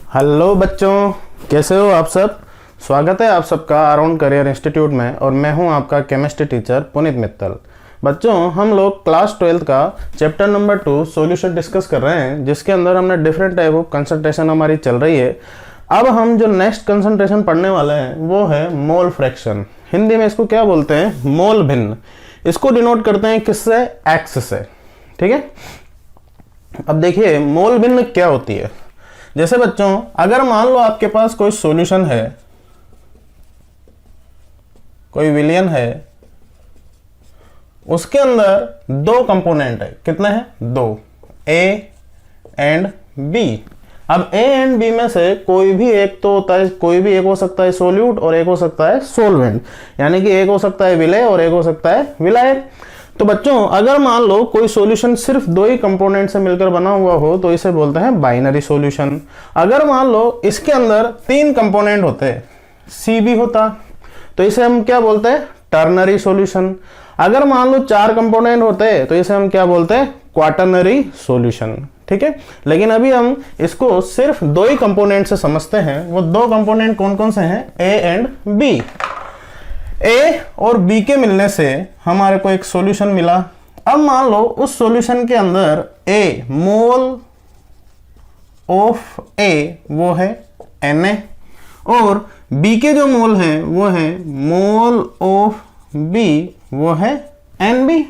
Hello बच्चों, कैसे हो आप सब। स्वागत है आप सबका अराउंड करियर इंस्टीट्यूट में और मैं हूं आपका केमिस्ट्री टीचर पुनीत मित्तल। बच्चों, हम लोग क्लास 12 का चैप्टर नंबर 2 सॉल्यूशन डिस्कस कर रहे हैं, जिसके अंदर हमने डिफरेंट टाइप ऑफ कंसंट्रेशन हमारी चल रही है। अब हम जो नेक्स्ट कंसंट्रेशन पढ़ने वाले हैं वो है मोल फ्रैक्शन। हिंदी में इसको क्या बोलते हैं? मोल भिन्न। इसको डिनोट करते हैं किससे? एक्स से। ठीक है। अब देखिए मोल भिन्न क्या होती है। जैसे बच्चों, अगर मान लो आपके पास कोई सॉल्यूशन है, कोई विलयन है, उसके अंदर दो कंपोनेंट है। कितने हैं? दो, ए एंड बी। अब ए एंड बी में से कोई भी एक तो होता है, कोई भी एक हो सकता है सोल्यूट और एक हो सकता है सोलवेंट, यानी कि एक हो सकता है विलेय और एक हो सकता है विलायक। तो बच्चों, अगर मान लो कोई सॉल्यूशन सिर्फ दो ही कंपोनेंट से मिलकर बना हुआ हो तो इसे बोलते हैं बाइनरी सॉल्यूशन। अगर मान लो इसके अंदर तीन कंपोनेंट होते, सी बी होता, तो इसे हम क्या बोलते हैं? Ternary solution. अगर मान लो चार कंपोनेंट होते तो इसे हम क्या बोलते हैं? Quaternary solution. ठीक है। लेकिन अभी हम इसको सिर्फ दो ही कंपोनेंट से समझते हैं। वो दो कंपोनेंट कौन कौन से हैं? ए एंड बी। ए और बी के मिलने से हमारे को एक सॉल्यूशन मिला। अब मान लो उस सॉल्यूशन के अंदर ए, मोल ऑफ ए वो है Na, और बी के जो मोल हैं वो है मोल ऑफ बी वो है Nb।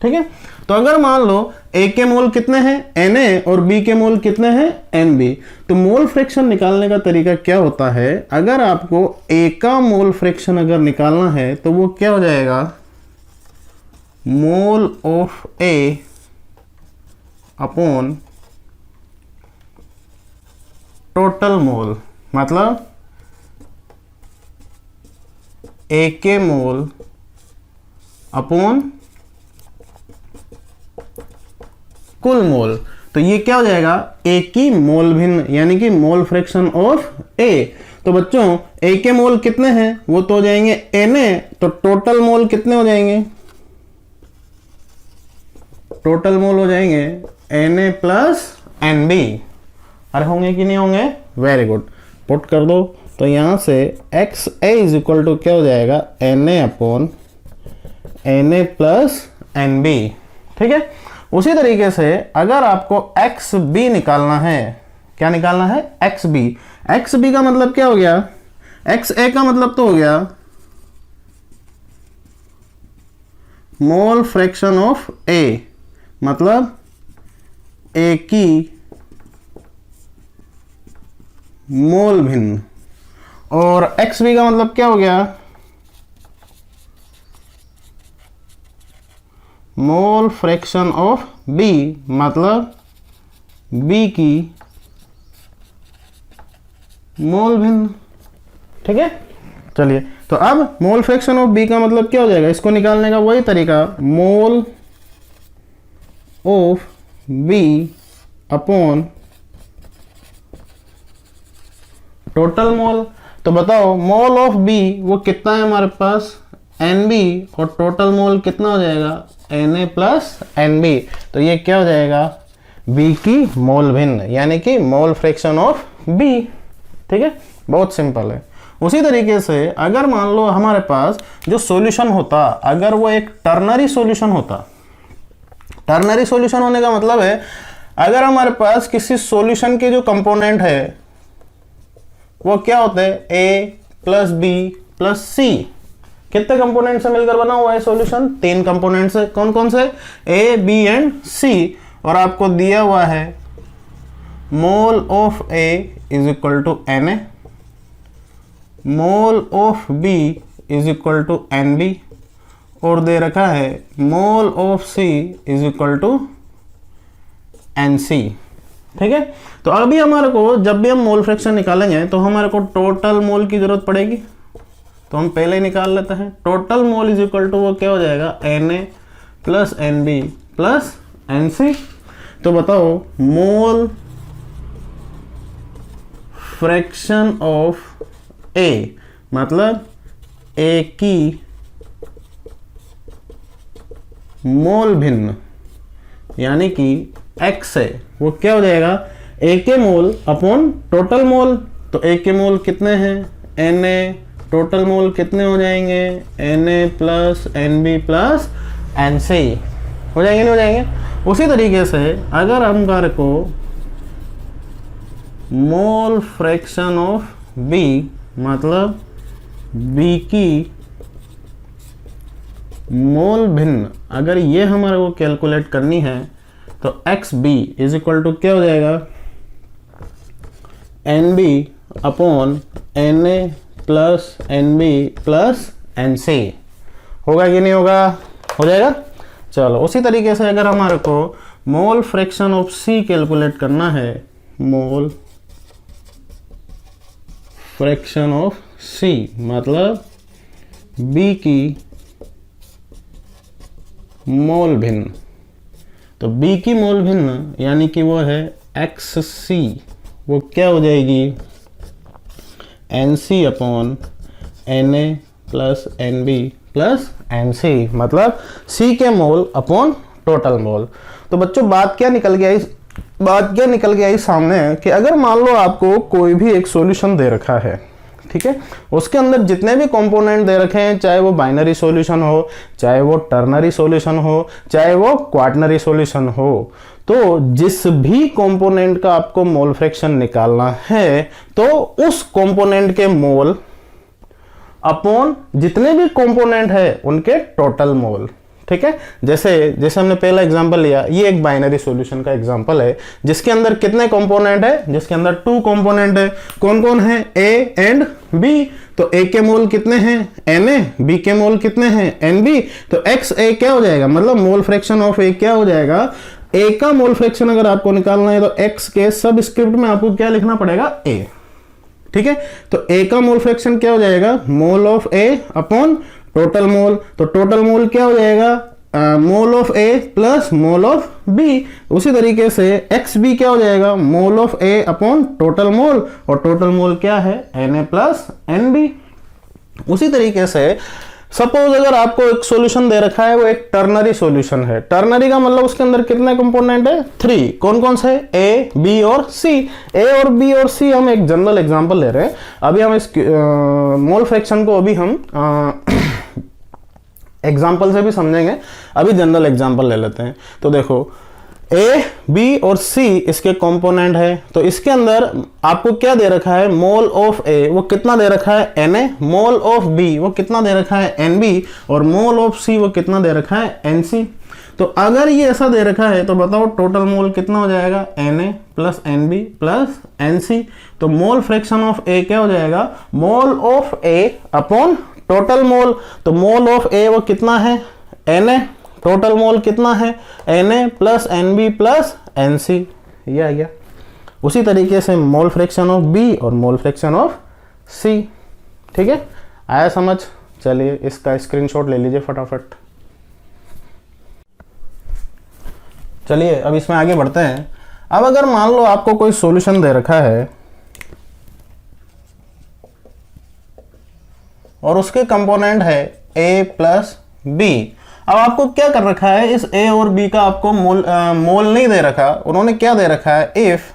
ठीक है। तो अगर मान लो ए के मोल कितने हैं? Na, और बी के मोल कितने हैं? Nb। तो मोल फ्रैक्शन निकालने का तरीका क्या होता है? अगर आपको ए का मोल फ्रैक्शन अगर निकालना है तो वो क्या हो जाएगा? Mole of A upon total मोल, मतलब ए के मोल अपॉन कुल मोल। तो ये क्या हो जाएगा? ए की मोल भिन्न, यानी कि मोल फ्रैक्शन ऑफ ए। तो बच्चों, ए के मोल कितने हैं? वो तो हो जाएंगे Na, तो टोटल मोल कितने हो जाएंगे? टोटल मोल हो जाएंगे Na प्लस Nb। अरे होंगे कि नहीं होंगे? वेरी गुड, पुट कर दो। तो यहां से XA इज इक्वल टू क्या हो जाएगा? Na upon Na plus Nb। ठीक है। उसी तरीके से अगर आपको XB निकालना है, क्या निकालना है? XB। XB का मतलब क्या हो गया? XA का मतलब तो हो गया मोल फ्रैक्शन ऑफ A, मतलब A की मोल भिन्न। और XB का मतलब क्या हो गया? मोल फ्रैक्शन ऑफ B, मतलब B की मोल भिन्न। ठीक है। चलिए, तो अब मोल फ्रैक्शन ऑफ B का मतलब क्या हो जाएगा? इसको निकालने का वही तरीका, मोल ऑफ B अपॉन टोटल मोल। तो बताओ मोल ऑफ B वो कितना है हमारे पास? Nb, और टोटल मोल कितना हो जाएगा? Na plus Nb। तो ये क्या हो जाएगा? B की मोल भिन्न, यानी कि मोल फ्रैक्शन ऑफ B। ठीक है, बहुत सिंपल है। उसी तरीके से अगर मान लो हमारे पास जो सॉल्यूशन होता, अगर वो एक टर्नरी सॉल्यूशन होता, टर्नरी सॉल्यूशन होने का मतलब है अगर हमारे पास किसी सॉल्यूशन के जो कंपोनेंट है वो क्या होते हैं? A plus B plus C। कितने कंपोनेंट से मिलकर बना हुआ है सॉल्यूशन? तीन कंपोनेंट से। कौन कौन से? A, B and C। और आपको दिया हुआ है mole of A is equal to Na, mole of B is equal to Nb, और दे रखा है mole of C is equal to Nc। ठीक है। तो अभी हमारे को जब भी हम मोल फ्रैक्शन निकालेंगे तो हमारे को टोटल मोल की जरूरत पड़ेगी, तो हम पहले ही निकाल लेते हैं। Total mole is equal to वो क्या हो जाएगा? Na plus Nb plus Nc। तो बताओ मोल फ्रैक्शन ऑफ A, मतलब A की मोल भिन्न, यानी कि x है वो क्या हो जाएगा? ए के मोल अपॉन टोटल मोल, तो ए के मोल कितने हैं Na, टोटल मोल कितने हो जाएंगे Na plus Nb plus Nc, हो जाएंगे नहीं हो जाएंगे। उसी तरीके से अगर हम कार्य को मोल फ्रैक्शन ऑफ B मतलब B की मोल भिन्न, अगर ये हमारे को कैलकुलेट करनी है तो XB इज इक्वल टू क्या हो जाएगा NB upon Na plus NB plus Nc, होगा कि नहीं होगा, हो जाएगा। चलो उसी तरीके से अगर हमारे को मोल फ्रैक्शन ऑफ C कैलकुलेट करना है, मोल फ्रैक्शन ऑफ C मतलब B की मोल भिन्न, तो B की मोल भिन्न यानी कि वो है XC, वो क्या हो जाएगी NC upon Na plus NB plus NC मतलब C के मोल अपॉन टोटल मोल। तो बच्चों बात क्या निकल के आई सामने कि अगर मान लो आपको कोई भी एक सॉल्यूशन दे रखा है, ठीक है, उसके अंदर जितने भी कंपोनेंट दे रखे हैं, चाहे वो बाइनरी सॉल्यूशन हो, चाहे वो टर्नरी सॉल्यूशन हो, चाहे वो क्वाटरनरी सॉल्यूशन हो, तो जिस भी कंपोनेंट का आपको मोल फ्रैक्शन निकालना है तो उस कंपोनेंट के मोल अपॉन जितने भी कंपोनेंट है उनके टोटल मोल, ठीक है। जैसे हमने पहला एग्जांपल लिया, ये एक बाइनरी सॉल्यूशन का एग्जांपल है जिसके अंदर कितने कंपोनेंट है, जिसके अंदर 2 कंपोनेंट है, कौन कौन है A एंड B। तो A के मोल कितने हैं Na, B के मोल कितने हैं Nb, तो XA क्या हो जाएगा, मतलब मोल फ्रैक्शन ऑफ A क्या हो जाएगा, A का मोल फ्रैक्शन अगर आपको निकालना है तो X के सब स्क्रिप्ट में आपको क्या लिखना पड़ेगा A, ठीक है। तो A का मोल फ्रैक्शन क्या हो जाएगा, mole of A upon total मोल, तो टोटल मोल क्या हो जाएगा mole of A plus mole of B। उसी तरीके से XB क्या हो जाएगा, mole of A upon total mole, और टोटल मोल क्या है Na प्लस NB। उसी तरीके से सपोज अगर आपको एक सॉल्यूशन दे रखा है, वो एक टर्नरी सॉल्यूशन है, टर्नरी का मतलब उसके अंदर कितने कंपोनेंट है 3, कौन कौन से A, B और C। A और B और C हम एक जनरल एग्जांपल ले रहे हैं, अभी हम इस मोल फ्रैक्शन को अभी हम एग्जाम्पल से भी समझेंगे, अभी जनरल एग्जाम्पल ले लेते हैं। तो देखो A, B और C इसके कंपोनेंट है, तो इसके अंदर आपको क्या दे रखा है, मोल ऑफ A वो कितना दे रखा है Na, मोल ऑफ B वो कितना दे रखा है Nb, और मोल ऑफ C वो कितना दे रखा है Nc। तो अगर ये ऐसा दे रखा है तो बताओ टोटल मोल कितना हो जाएगा Na plus Nb plus Nc। तो मोल फ्रैक्शन ऑफ A क्या हो जाएगा, mole of A upon total मोल, तो मोल ऑफ A वो कितना है Na, टोटल मोल कितना है Na plus Nb plus Nc, ये आ गया। उसी तरीके से मोल फ्रैक्शन ऑफ B और मोल फ्रैक्शन ऑफ C, ठीक है, आया समझ। चलिए इसका स्क्रीनशॉट ले लीजिए फटाफट। चलिए अब इसमें आगे बढ़ते हैं। अब अगर मान लो आपको कोई सॉल्यूशन दे रखा है और उसके कंपोनेंट है A प्लस B, अब आपको क्या कर रखा है, इस A और B का आपको मोल नहीं दे रखा, उन्होंने क्या दे रखा है, if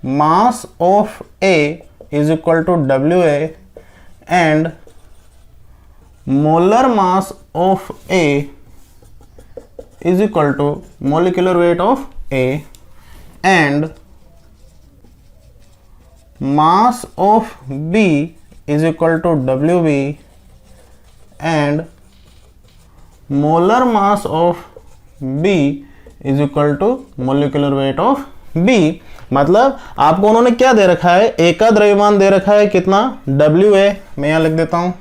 mass of A is equal to WA and molar mass of A is equal to molecular weight of A and mass of B is equal to WB and molar mass of B is equal to molecular weight of B। मतलब आपको उन्होंने क्या दे रखा है, A का द्रव्यमान दे रखा है कितना WA, मैं यहां लिख देता हूं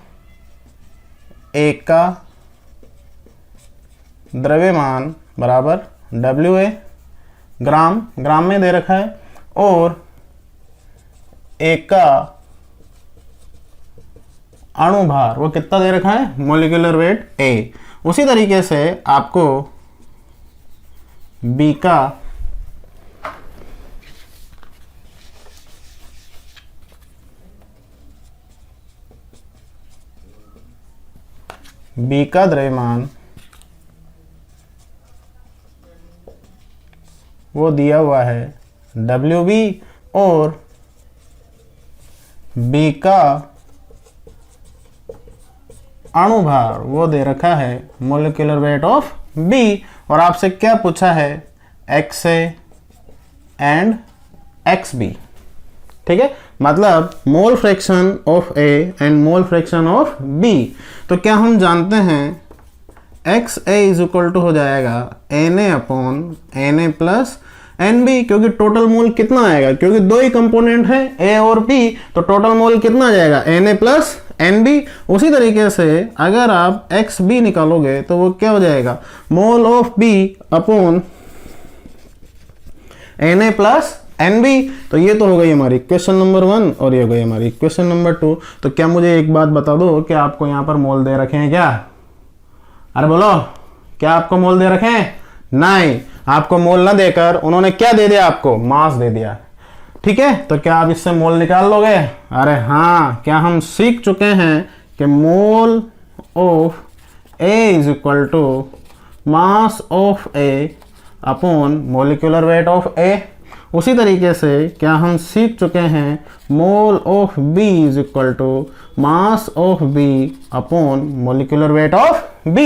A का द्रव्यमान बराबर WA, ग्राम में दे रखा है, और A का अणुभार वो कितना दे रखा है, मोलिकुलर वेट A। उसी तरीके से आपको B का द्रव्यमान वो दिया हुआ है WB और B का अणुभार वो दे रखा है मोलिकुलर वेट ऑफ B, और आपसे क्या पूछा है XA एंड XB। ठीक है, मतलब मोल fraction of A and mole fraction of B। तो क्या हम जानते हैं XA इज इक्वल टू हो जाएगा Na upon Na plus NB, क्योंकि टोटल मोल कितना आएगा, क्योंकि दो ही कंपोनेंट है A और B, तो टोटल मोल कितना आ जाएगा Na प्लस NB। उसी तरीके से अगर आप XB निकालोगे तो वो क्या हो जाएगा mole of B upon Na plus NB। तो ये तो हो गई हमारी इक्वेशन नंबर 1 और ये हो गई हमारी इक्वेशन नंबर 2। तो क्या मुझे एक बात बता दो कि आपको यहाँ पर मोल दे रखे हैं क्या? अरे बोलो, क्या आपको मोल दे रखे हैं? नहीं, आपको मोल ना देकर उन्होंने क्या दे दिया, आपको मास दे दिया। ठीक है, तो क्या आप इससे मोल निकाल लोगे? अरे हाँ, क्या हम सीख चुके हैं कि mole of A is equal to mass of A upon molecular weight of A। उसी तरीके से क्या हम सीख चुके हैं mole of B is equal to mass of B upon molecular weight of B।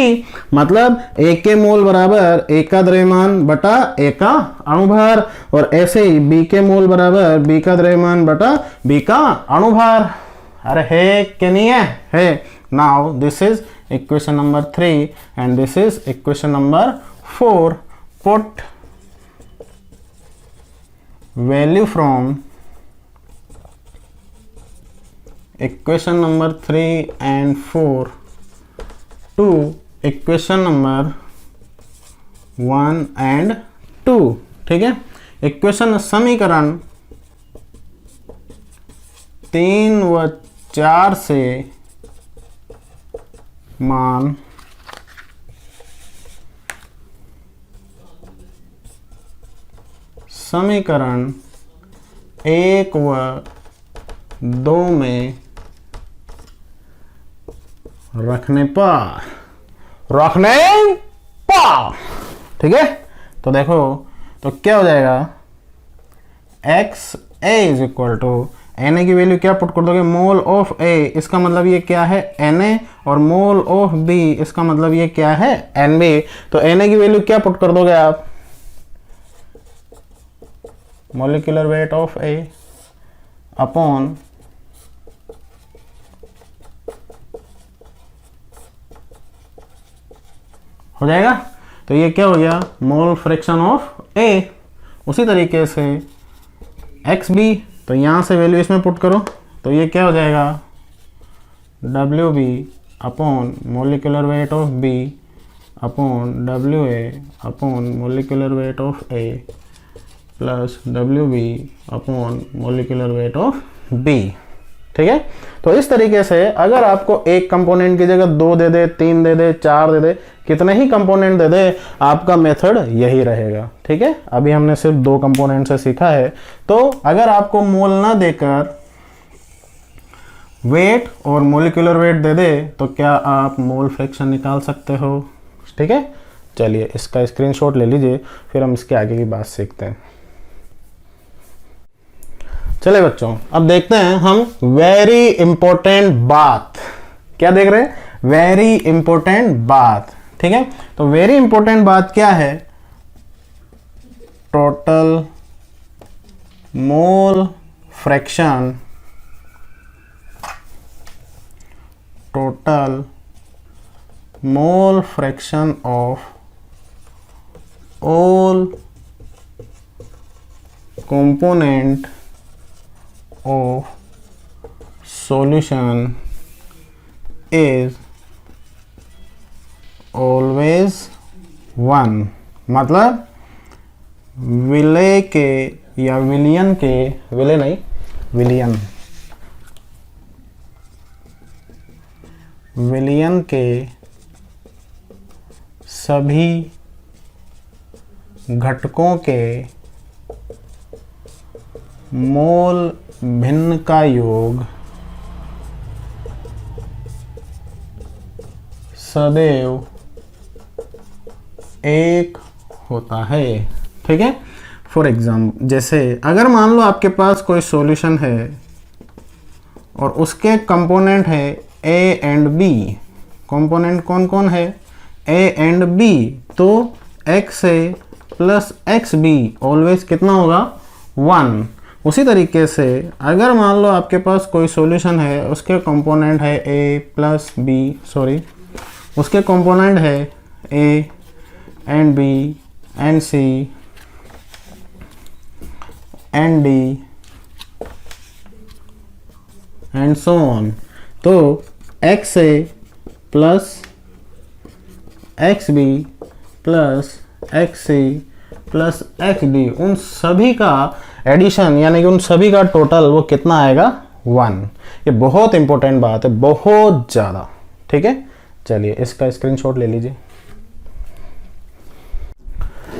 मतलब A के मोल बराबर A का द्रव्यमान बटा A का अणुभार, और ऐसे ही B के मोल बराबर B का द्रव्यमान बटा B का अणुभार। अरे है कि नहीं है? है। Now this is equation number 3 and this is equation number 4। Put value from equation number 3 and 4 to equation number 1 and 2। ठीक है, इक्वेशन समीकरण 3 व 4 से मान समीकरण 1 व 2 में रखने पर ठीक है, तो देखो तो क्या हो जाएगा XA is equal to Na की वैल्यू क्या पुट कर दोगे मोल ऑफ A, इसका मतलब ये क्या है Na, और मोल ऑफ B इसका मतलब ये क्या है NB। तो Na की वैल्यू क्या पुट कर दोगे आप molecular weight of A upon हो जाएगा। तो ये क्या हो गया मोल फ्रैक्शन ऑफ A। उसी तरीके से XB, तो यहाँ से वैल्यू इसमें पुट करो, तो ये क्या हो जाएगा WB upon molecular weight of B upon WA upon molecular weight of A plus WB upon molecular weight of B। ठीक है, तो इस तरीके से अगर आपको एक कंपोनेंट की जगह 2 दे दे, 3 दे दे, 4 दे दे, कितने ही कंपोनेंट दे दे, आपका मेथड यही रहेगा। ठीक है, अभी हमने सिर्फ 2 कंपोनेंट से सीखा है। तो अगर आपको मोल ना देकर वेट और मोलिकुलर वेट दे दे तो क्या आप मोल फ्रैक्शन निकाल सकते हो। ठीक है, चलिए इसका स्क्रीनशॉट ले लीजिए, फिर हम इसके आगे की बात सीखते हैं। चले बच्चों, अब देखते हैं हम वेरी इंपॉर्टेंट बात। क्या देख रहे हैं? वेरी इंपॉर्टेंट बात। ठीक है, तो वेरी इंपॉर्टेंट बात क्या है? Total mole fraction, total mole fraction of all component of solution is always 1। मतलब विलय के या विलियन के, विलय नहीं विलियन, विलियन के सभी घटकों के मोल भिन्न का योग सदैव 1 होता है। ठीक है, फॉर एग्जाम्पल जैसे अगर मान लो आपके पास कोई सॉल्यूशन है और उसके कंपोनेंट है ए एंड बी, कंपोनेंट कौन कौन है, ए एंड बी, तो X A plus X be always कितना होगा 1। उसी तरीके से अगर मान लो आपके पास कोई सॉल्यूशन है उसके कंपोनेंट है ए प्लस बी, सॉरी उसके कंपोनेंट है A and B and C and D and so on, तो X A plus X B plus X C plus X D, उन सभी का एडिशन यानी कि उन सभी का टोटल वो कितना आएगा 1। ये बहुत इंपॉर्टेंट बात है, बहुत ज़्यादा, ठीक है। चलिए इसका स्क्रीनशॉट ले लीजिए।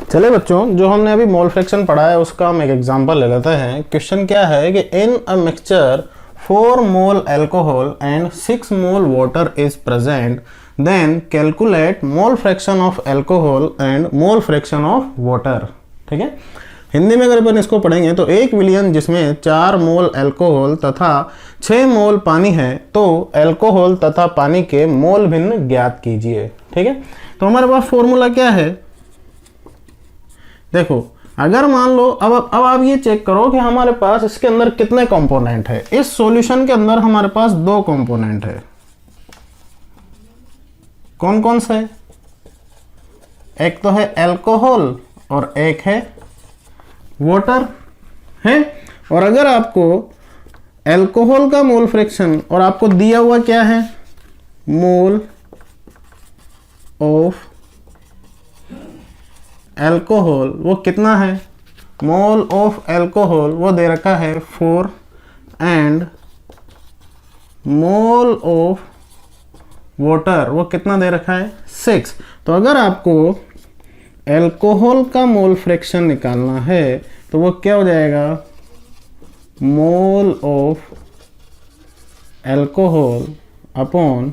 चलिए बच्चों, जो हमने अभी मोल फ्रैक्शन पढ़ा है उसका हम एक एग्जांपल ले लेते हैं। क्वेश्चन क्या है कि in a mixture 4 mole alcohol and 6 mole water is present, then calculate mole fraction of alcohol and mole fraction of water. ठीक है, हिंदी में अगर अपन इसको पढ़ेंगे तो 1 विलियन जिसमें 4 मोल अल्कोहल तथा 6 मोल पानी है, तो अल्कोहल तथा पानी के मोल भिन्न ज्ञात कीजिए। ठीक है, तो हमारे पास फॉर्मूला क्या है, देखो अगर मान लो अब आप ये चेक करो कि हमारे पास इसके अंदर कितने कंपोनेंट है। इस सॉल्यूशन के अंदर हमारे पास 2 कंपोनेंट है, कौन कौन से, एक तो है अल्कोहल और एक है वाटर है। और अगर आपको अल्कोहल का मोल फ्रैक्शन और आपको दिया हुआ क्या है, मोल ऑफ अल्कोहल वो कितना है, मोल ऑफ अल्कोहल वो दे रखा है 4 एंड मोल ऑफ वाटर वो कितना दे रखा है 6। तो अगर आपको अल्कोहल का मोल फ्रैक्शन निकालना है तो वो क्या हो जाएगा, mole of alcohol upon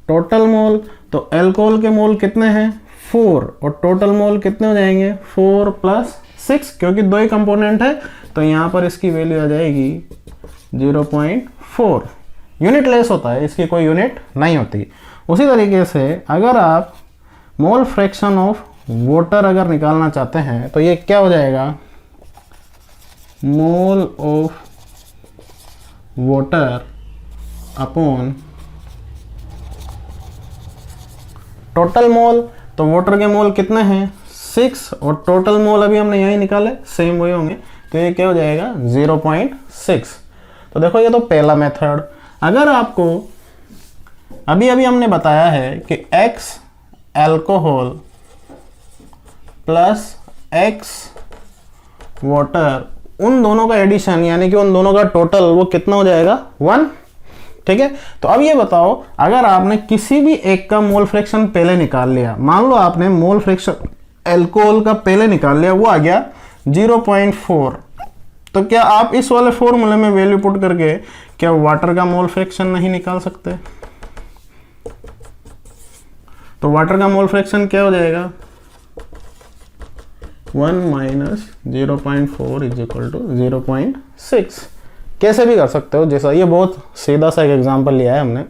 total मोल। तो अल्कोहल के मोल कितने हैं 4 और टोटल मोल कितने हो जाएंगे 4 + 6, क्योंकि 2 ही कंपोनेंट है तो यहाँ पर इसकी वैल्यू आ जाएगी 0.4। यूनिट लेस होता है, इसकी कोई यूनिट नहीं होती। उसी तरीके से अगर आप मोल फ्रैक्शन ऑफ वाटर अगर निकालना चाहते हैं तो ये क्या हो जाएगा, mole of water upon total मोल। तो वाटर के मोल कितने हैं 6 और टोटल मोल अभी हमने यही निकाले, सेम वही होंगे, तो ये क्या हो जाएगा 0.6। तो देखो ये तो पहला मेथड। अगर आपको अभी हमने बताया है कि x alcohol plus x water, उन दोनों का एडिशन यानी कि उन दोनों का टोटल वो कितना हो जाएगा 1। ठीक है, तो अब ये बताओ अगर आपने किसी भी एक का मोल फ्रैक्शन पहले निकाल लिया, मान लो आपने मोल फ्रैक्शन अल्कोहल का पहले निकाल लिया, वो आ गया 0.4, तो क्या आप इस वाले फॉर्मूले में वैल्यू पुट करके क्या वाटर का मोल फ्रैक्शन नहीं निकाल सकते। तो वाटर का मोल फ्रैक्शन क्या हो जाएगा 1 - 0.4 = 0.6। कैसे भी कर सकते हो, जैसा ये बहुत सीधा सा एक एग्जांपल लिया है हमने।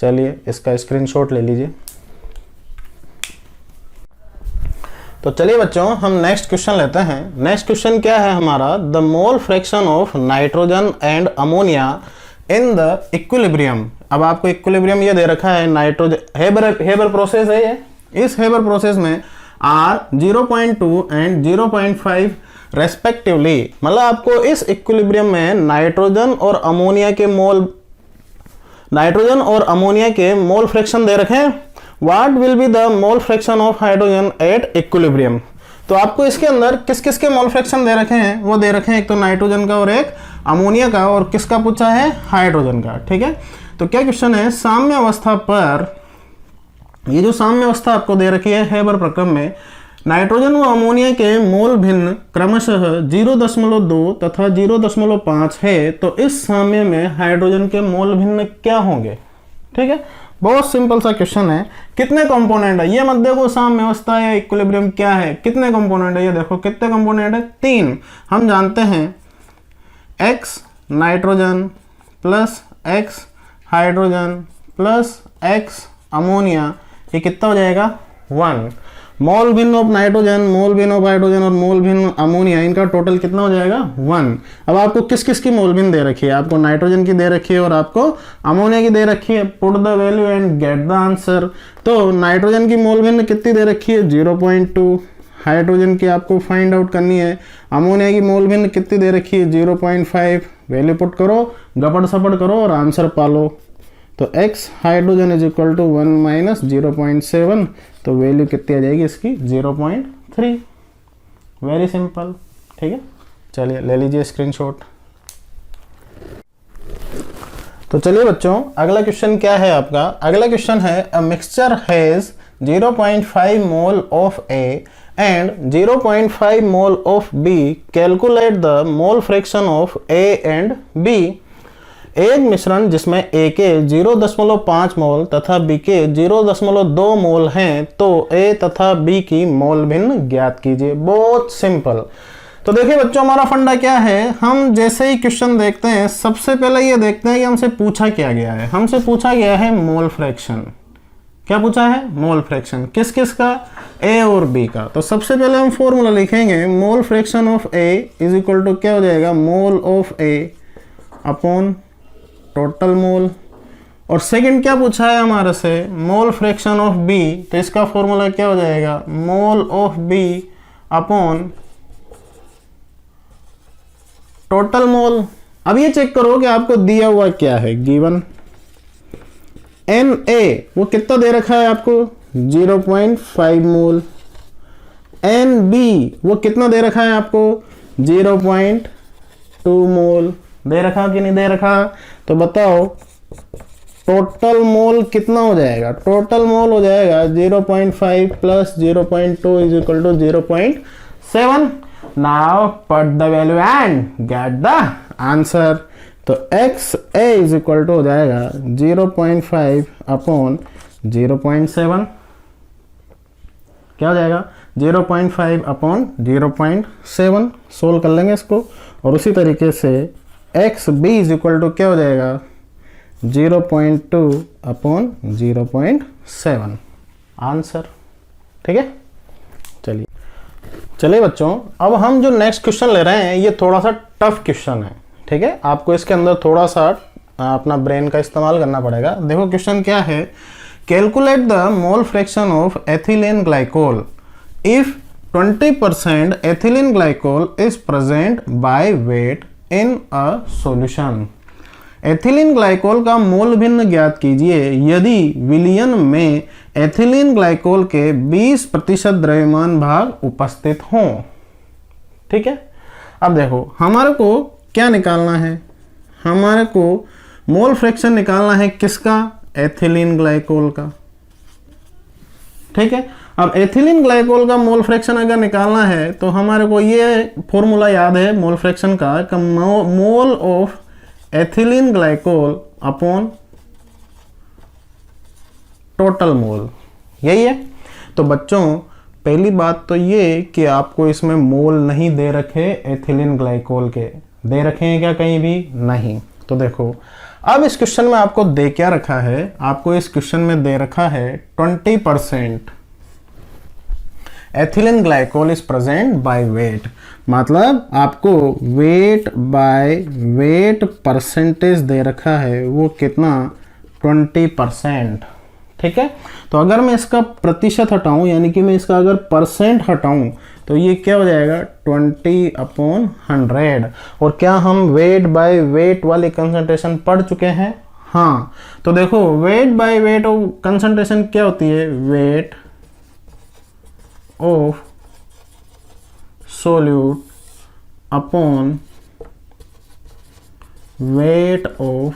चलिए इसका स्क्रीनशॉट ले लीजिए। तो चलिए बच्चों हम नेक्स्ट क्वेश्चन लेते हैं। नेक्स्ट क्वेश्चन क्या है हमारा, the mole fraction of nitrogen and ammonia in the equilibrium. अब आपको इक्विलिब्रियम ये दे रखा है, नाइट्रोजन हेबर प्रोसेस है ये। इस हेबर प्रोसेस में R 0.2 एंड 0.5 रेस्पेक्टिवली, मतलब आपको इस इक्विलिब्रियम में नाइट्रोजन और अमोनिया के मोल फ्रैक्शन दे रखे हैं। What will be the mole fraction of hydrogen at equilibrium. तो आपको इसके अंदर किस किस के मोल फ्रैक्शन दे रखे हैं, वो दे रखे हैं एक तो नाइट्रोजन का और एक अमोनिया का, और किसका पूछा है हाइड्रोजन का। ठीक है, तो क्या क्वेश्चन है, साम्य अवस्था पर, ये जो साम्य अवस्था आपको दे रखी है हेबर प्रक्रम में, नाइट्रोजन व अमोनिया के मोल भिन्न क्रमशः 0.2 तथा 0.5 है, तो इस साम्य में हाइड्रोजन के मोल भिन्न क्या होंगे। ठीक है, बहुत सिंपल सा क्वेश्चन है। कितने कंपोनेंट है ये मत देखो, साम्यावस्था या इक्विलिब्रियम क्या है, कितने कंपोनेंट है ये देखो, कितने कंपोनेंट है 3। हम जानते हैं x nitrogen plus x hydrogen plus x ammonia, ये कितना हो जाएगा 1। मोल भिन्न ऑफ नाइट्रोजन, मोल भिन्न ऑफ हाइड्रोजन और मोल भिन्न अमोनिया, इनका टोटल कितना हो जाएगा 1। अब आपको किस किस की मोल भिन्न दे रखी है, आपको नाइट्रोजन की दे रखी है और आपको अमोनिया की दे रखी है। Put the value and get the answer. तो नाइट्रोजन की मोल भिन्न कितनी दे रखी है 0.2, हाइड्रोजन की आपको फाइंड आउट करनी है। अमोनिया की मोल भिन्न कितनी दे रखी है 0.5। वैल्यू पुट करो, गपड़ सपड़ करो और आंसर पालो। तो x hydrogen is equal to 1 minus 0.7, तो वैल्यू कितनी आ जाएगी इसकी 0.3। वेरी सिंपल, ठीक है। चलिए ले लीजिए स्क्रीनशॉट। तो चलिए बच्चों, अगला क्वेश्चन क्या है आपका, अगला क्वेश्चन है a mixture has 0.5 mole of A and 0.5 mole of B, calculate the mole fraction of A and B। एक मिश्रण जिसमें A के 0.5 मोल तथा B के 0.2 मोल हैं, तो A तथा B की मोल भिन्न ज्ञात कीजिए। बहुत सिंपल। तो देखिए बच्चों, हमारा फंडा क्या है, हम जैसे ही क्वेश्चन देखते हैं सबसे पहले ये देखते हैं कि हमसे पूछा क्या गया है। हमसे पूछा गया है मोल फ्रैक्शन। क्या पूछा है? Mole fraction. किस किस का? A और B का। तो सबसे पहले हम फॉर्मूला लिखेंगे, mole fraction of A is equal to क्या हो जाएगा, mole of A upon total mole. और सेकंड क्या पूछा है हमारे से, मोल फ्रैक्शन ऑफ B, तो इसका फॉर्मूला क्या हो जाएगा, mole of B upon total मोल। अब ये चेक करो कि आपको दिया हुआ क्या है, गिवन Na वो कितना दे रखा है आपको 0.5 मोल, Nb वो कितना दे रखा है आपको 0.2 मोल। दे रखा कि नहीं दे रखा? तो बताओ टोटल मोल कितना हो जाएगा। टोटल मोल हो जाएगा 0.5 plus 0.2 is equal to 0.7। Now put the value and get the answer. तो XA इज इक्वल टू हो जाएगा 0.5 अपॉन 0.7। क्या हो जाएगा 0.5 अपॉन 0.7। सोल्व कर लेंगे इसको। और उसी तरीके से XB इज इक्वल टू क्या हो जाएगा 0.2 अपॉन 0.7 आंसर। ठीक है। चलिए बच्चों, अब हम जो नेक्स्ट क्वेश्चन ले रहे हैं ये थोड़ा सा टफ क्वेश्चन है। ठीक है, आपको इसके अंदर थोड़ा सा अपना ब्रेन का इस्तेमाल करना पड़ेगा। देखो क्वेश्चन क्या है, calculate the mole fraction of ethylene glycol if 20% ethylene glycol is present by weight in a solution. Ethylene glycol का मोल भिन्न ज्ञात कीजिए यदि विलयन में एथिलीन ग्लाइकोल के 20% द्रव्यमान भाग उपस्थित हों। ठीक है, अब देखो हमारे को क्या निकालना है, हमारे को मोल फ्रैक्शन निकालना है किसका, एथिलीन ग्लाइकोल का। ठीक है, अब एथिलीन ग्लाइकोल का मोल फ्रैक्शन अगर निकालना है तो हमारे को ये फॉर्मूला याद है मोल फ्रैक्शन का, mole of ethylene glycol upon total मोल, यही है। तो बच्चों पहली बात तो ये कि आपको इसमें मोल नहीं दे रखे एथिलीन ग्लाइकोल के, दे रखे हैं क्या कहीं भी? नहीं। तो देखो अब इस क्वेश्चन में आपको दे क्या रखा है, आपको इस क्वेश्चन में दे रखा है 20% ethylene glycol is present by weight, मतलब आपको वेट बाय वेट परसेंटेज दे रखा है, वो कितना 20%। ठीक है, तो अगर मैं इसका प्रतिशत हटाऊं, यानी कि मैं इसका अगर परसेंट हटाऊं, तो ये क्या हो जाएगा 20/100। और क्या हम वेट बाय वेट वाली कंसंट्रेशन पढ़ चुके हैं? हाँ। तो देखो वेट बाय वेट कंसंट्रेशन क्या होती है, weight of solute upon weight of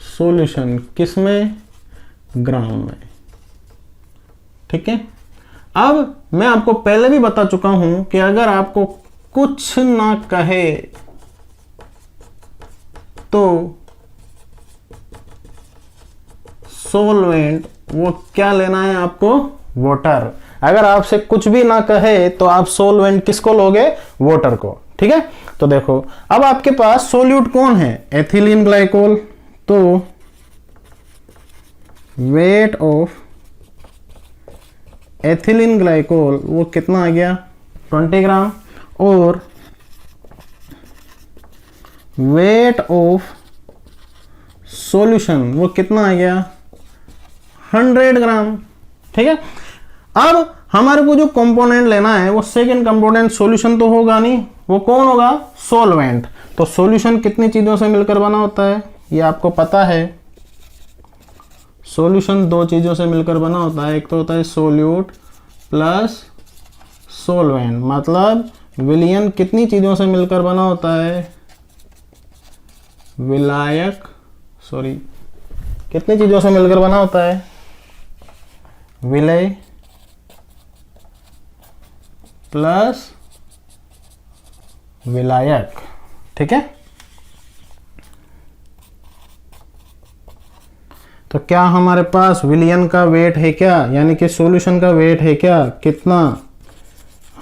solution, किसमें? ग्राम में। ठीक है, अब मैं आपको पहले भी बता चुका हूं कि अगर आपको कुछ ना कहे तो सोलवेंट, वो क्या लेना है आपको, वाटर। अगर आपसे कुछ भी ना कहे तो आप सोलवेंट किसको लोगे, वाटर को, ठीक है। तो देखो अब आपके पास सोल्यूट कौन है, एथिलीन ग्लाइकोल, तो वेट ऑफ एथिलीन ग्लाइकोल वो कितना आ गया, 20 ग्राम, और वेट ऑफ सॉल्यूशन वो कितना आ गया, 100 ग्राम, ठीक है। अब हमारे को जो कंपोनेंट लेना है वो सेकेंड कंपोनेंट सॉल्यूशन तो होगा नहीं, वो कौन होगा, सॉल्वेंट। तो सॉल्यूशन कितनी चीजों से मिलकर बना होता है, ये आपको पता है। सॉल्यूशन दो चीजों से मिलकर बना होता है, एक तो होता है सोल्यूट प्लस सोलवेंट, मतलब विलयन कितनी चीजों से मिलकर बना होता है, विलायक, सॉरी कितनी चीजों से मिलकर बना होता है, विलय प्लस विलायक, ठीक है। तो क्या हमारे पास विलयन का वेट है क्या, यानी कि सॉल्यूशन का वेट है क्या, कितना,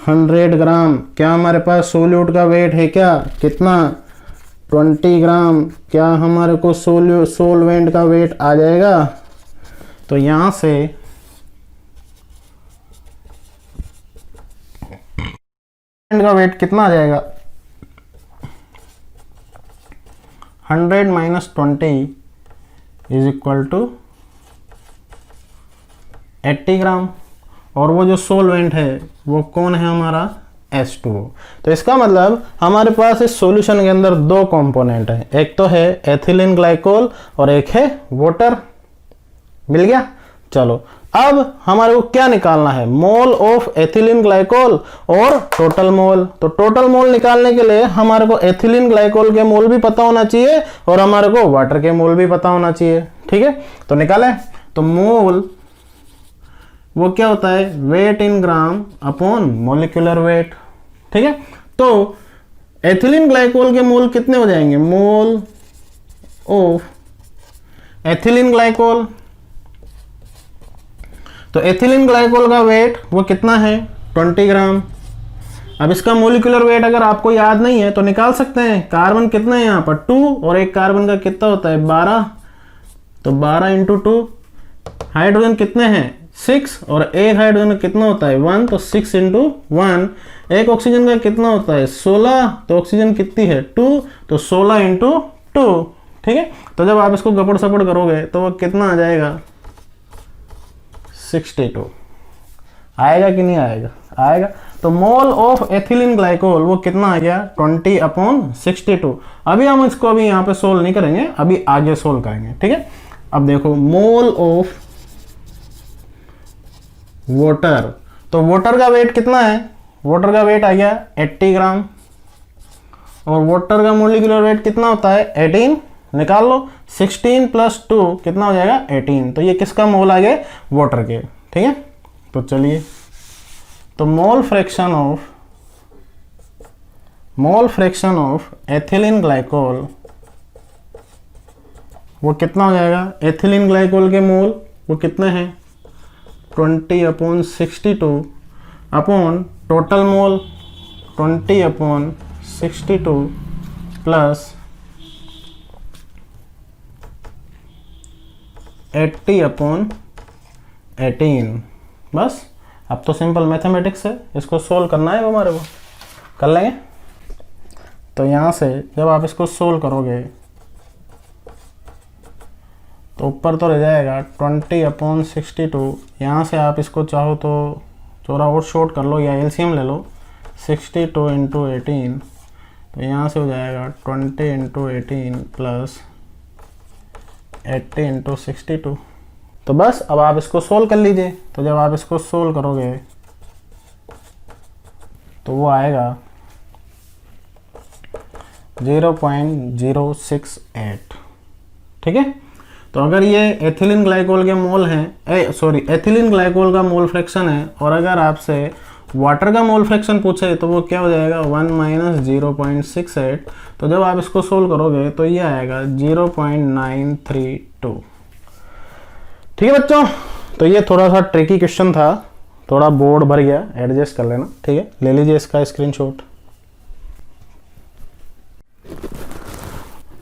100 ग्राम। क्या हमारे पास सोल्यूट का वेट है क्या, कितना, 20 ग्राम। क्या हमारे को सोलवेंट का वेट आ जाएगा, तो यहां से का वेट कितना आ जाएगा, 100 माइनस 20 इज इक्वल टू 80 ग्राम। और वो जो सोलवेंट है वो कौन है हमारा, H2O। तो इसका मतलब हमारे पास इस सॉल्यूशन के अंदर दो कंपोनेंट है, एक तो है एथिलीन ग्लाइकोल और एक है वाटर, मिल गया। चलो अब हमारे को क्या निकालना है, मोल ऑफ एथिलीन ग्लाइकोल और टोटल मोल। तो टोटल मोल निकालने के लिए हमारे को एथिलीन ग्लाइकोल के मोल भी पता होना चाहिए और हमारे को वाटर के मोल भी पता होना चाहिए, ठीक है। तो निकालें, तो मोल वो क्या होता है, वेट इन ग्राम अपॉन मोलिकुलर वेट, ठीक है। तो एथिलीन ग्लाइकोल के मोल कितने हो जाएंगे, मोल ऑफ एथिलीन ग्लाइकोल, तो एथिलीन ग्लाइकोल का वेट वो कितना है, 20 ग्राम। अब इसका मोलिकुलर वेट अगर आपको याद नहीं है तो निकाल सकते हैं, कार्बन कितना है यहाँ पर 2 और एक कार्बन का कितना होता है 12, तो 12 इंटू 2। हाइड्रोजन कितने हैं 6 और एक हाइड्रोजन का कितना होता है 1, तो 6 इंटू 1। एक ऑक्सीजन का कितना होता है 16, तो ऑक्सीजन कितनी है 2, तो 16 इंटू 2, ठीक है। तो जब आप इसको गपड़ सपड़ करोगे तो वो कितना आ जाएगा 62, आएगा कि नहीं आएगा, आएगा। तो मोल ऑफ एथिलीन ग्लाइकोल वो कितना आ गया 20/62। अभी हम इसको अभी यहाँ पे सोल्व नहीं करेंगे, अभी आगे सोल्व करेंगे, ठीक है। अब देखो मोल ऑफ वाटर, तो वाटर का वेट कितना है, वाटर का वेट आ गया 80 ग्राम और वाटर का मोलिकुलर वेट कितना होता है 18, निकाल लो। 16 प्लस 2 कितना हो जाएगा 18, तो ये किसका मोल आ गए, वाटर के, ठीक है। तो चलिए, तो मोल फ्रैक्शन ऑफ एथिलीन ग्लाइकोल वो कितना हो जाएगा, एथिलीन ग्लाइकोल के मोल वो कितने हैं 20/62 अपॉन टोटल मोल 20/62 प्लस 80/18। बस अब तो सिंपल मैथमेटिक्स है, इसको सोल्व करना है हमारे को, कर लेंगे। तो यहाँ से जब आप इसको सोल्व करोगे तो ऊपर तो रह जाएगा 20/62। यहाँ से आप इसको चाहो तो थोड़ा और शॉर्ट कर लो या एलसीएम ले लो, 62 इंटू 18, तो यहाँ से हो जाएगा 20 इंटू 18 प्लस 80 इंटू 62। तो बस अब आप इसको सोल्व कर लीजिए। तो जब आप इसको सोल्व करोगे तो वो आएगा 0.068, ठीक है। तो अगर ये एथिलीन ग्लाइकोल के मोल हैं, एथिलीन ग्लाइकोल का मोल फ्रैक्शन है और अगर आपसे वाटर का मोल फ्रैक्शन पूछे तो वो क्या हो जाएगा 1 माइनस 0.68। तो जब आप इसको सोल्व करोगे तो ये आएगा 0.932। ठीक है बच्चों, तो ये थोड़ा सा ट्रिकी क्वेश्चन था, थोड़ा बोर्ड भर गया, एडजस्ट कर लेना। ठीक है, ले लीजिए इसका स्क्रीनशॉट।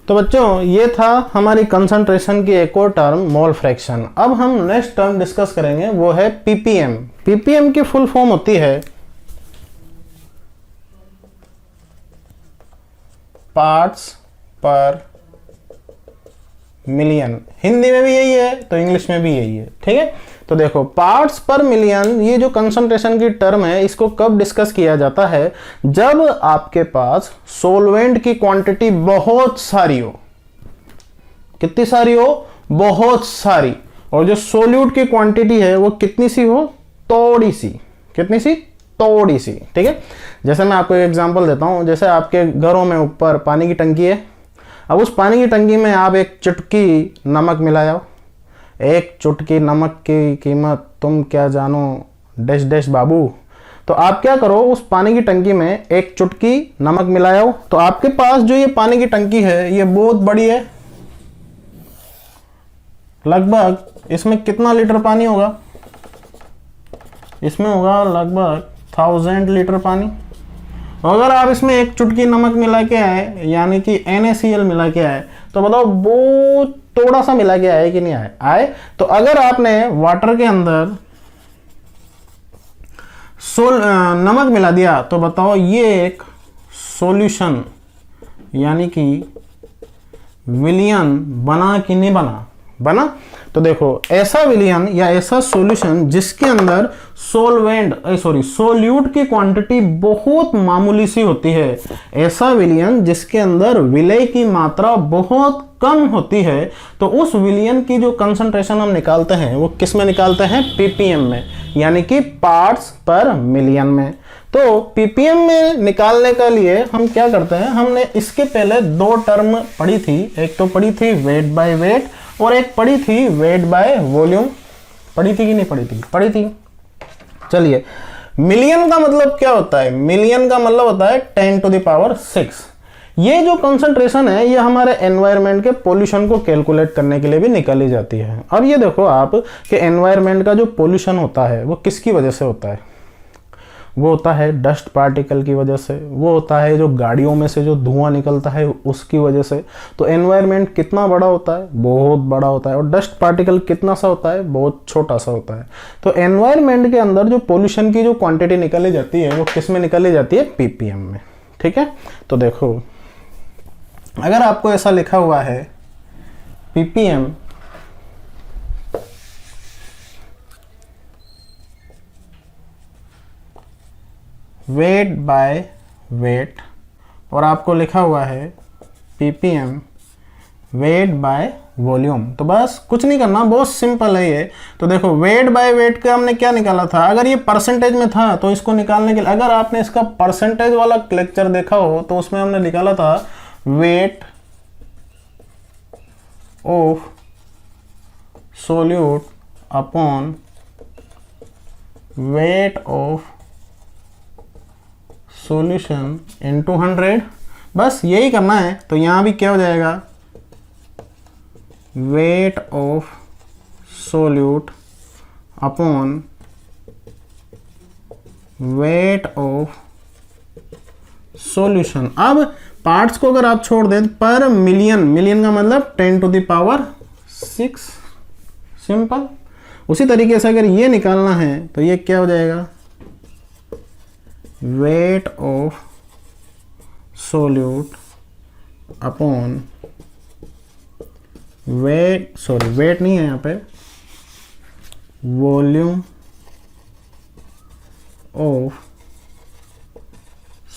तो बच्चों ये था हमारी कंसंट्रेशन की एक और टर्म, मोल फ्रैक्शन। अब हम नेक्स्ट टर्म डिस्कस करेंगे, वो है पीपीएम। पीपीएम की फुल फॉर्म होती है पार्ट्स पर मिलियन। हिंदी में भी यही है तो इंग्लिश में भी यही है। ठीक है, तो देखो पार्ट्स पर मिलियन, ये जो कंसंट्रेशन की टर्म है इसको कब डिस्कस किया जाता है, जब आपके पास सोलवेंट की क्वांटिटी बहुत सारी हो। कितनी सारी हो? बहुत सारी। और जो सोल्यूट की क्वांटिटी है वो कितनी सी हो? थोड़ी सी। कितनी सी? थोड़ी सी। ठीक है, जैसे मैं आपको एक एग्जांपल देता हूं। जैसे आपके घरों में ऊपर पानी की टंकी है, अब उस पानी की टंकी में आप एक चुटकी नमक मिलाओ। एक चुटकी नमक की कीमत तुम क्या जानो डैश डैश बाबू। तो आप क्या करो, उस पानी की टंकी में एक चुटकी नमक मिलाओ, तो आपके पास जो ये पानी की टंकी है ये बहुत बड़ी है। लगभग इसमें कितना लीटर पानी होगा? इसमें होगा लगभग 1000 लीटर पानी। अगर आप इसमें एक चुटकी नमक मिला के आए, यानी कि NaCl मिला के आए, तो बताओ वो थोड़ा सा मिला के आए कि नहीं आए? आए। तो अगर आपने वाटर के अंदर नमक मिला दिया तो बताओ ये एक सॉल्यूशन यानी कि विलियन बना कि नहीं बना? बना। तो देखो ऐसा विलियन या ऐसा सॉल्यूशन जिसके अंदर सोल्यूट की क्वांटिटी बहुत मामूली सी होती है, ऐसा विलियन जिसके अंदर विलय की मात्रा बहुत कम होती है, तो उस विलियन की जो कंसंट्रेशन हम निकालते हैं वो किस में निकालते हैं? पीपीएम में, यानी कि पार्ट्स पर मिलियन में। तो पीपीएम में निकालने के लिए हम क्या करते हैं, हमने इसके पहले दो टर्म पढ़ी थी। एक तो पढ़ी थी वेट बाय वेट और एक पढ़ी थी वेट बाय वॉल्यूम। पढ़ी थी कि नहीं पढ़ी थी? पढ़ी थी। चलिए, मिलियन का मतलब क्या होता है? मिलियन का मतलब होता है 10⁶। ये जो कंसंट्रेशन है ये हमारे एनवायरनमेंट के पोल्यूशन को कैलकुलेट करने के लिए भी निकाली जाती है। अब ये देखो आप कि एनवायरनमेंट का जो पोल्यूशन होता है वो किसकी वजह से होता है? वो होता है डस्ट पार्टिकल की वजह से, वो होता है जो गाड़ियों में से जो धुआं निकलता है उसकी वजह से। तो एनवायरनमेंट कितना बड़ा होता है? बहुत बड़ा होता है। और डस्ट पार्टिकल कितना सा होता है? बहुत छोटा सा होता है। तो एनवायरनमेंट के अंदर जो पोल्यूशन की जो क्वांटिटी निकाली जाती है वो किस में निकाली जाती है? पीपीएम में। ठीक है, तो देखो अगर आपको ऐसा लिखा हुआ है पीपीएम वेट बाय वेट और आपको लिखा हुआ है पीपीएम वेट बाय वॉल्यूम, तो बस कुछ नहीं करना, बहुत सिंपल है ये। तो देखो वेट बाय वेट का हमने क्या निकाला था? अगर ये परसेंटेज में था तो इसको निकालने के लिए, अगर आपने इसका परसेंटेज वाला लेक्चर देखा हो तो उसमें हमने निकाला था weight of solute upon weight of solution into 100। बस यही करना है। तो यहां भी क्या हो जाएगा? Weight of solute upon weight of solution. अब पार्ट्स को अगर आप छोड़ दें पर मिलियन, मिलियन का मतलब 10⁶। सिंपल। उसी तरीके से अगर ये निकालना है तो ये क्या हो जाएगा? Weight of solute upon weight नहीं है यहाँ पे, volume of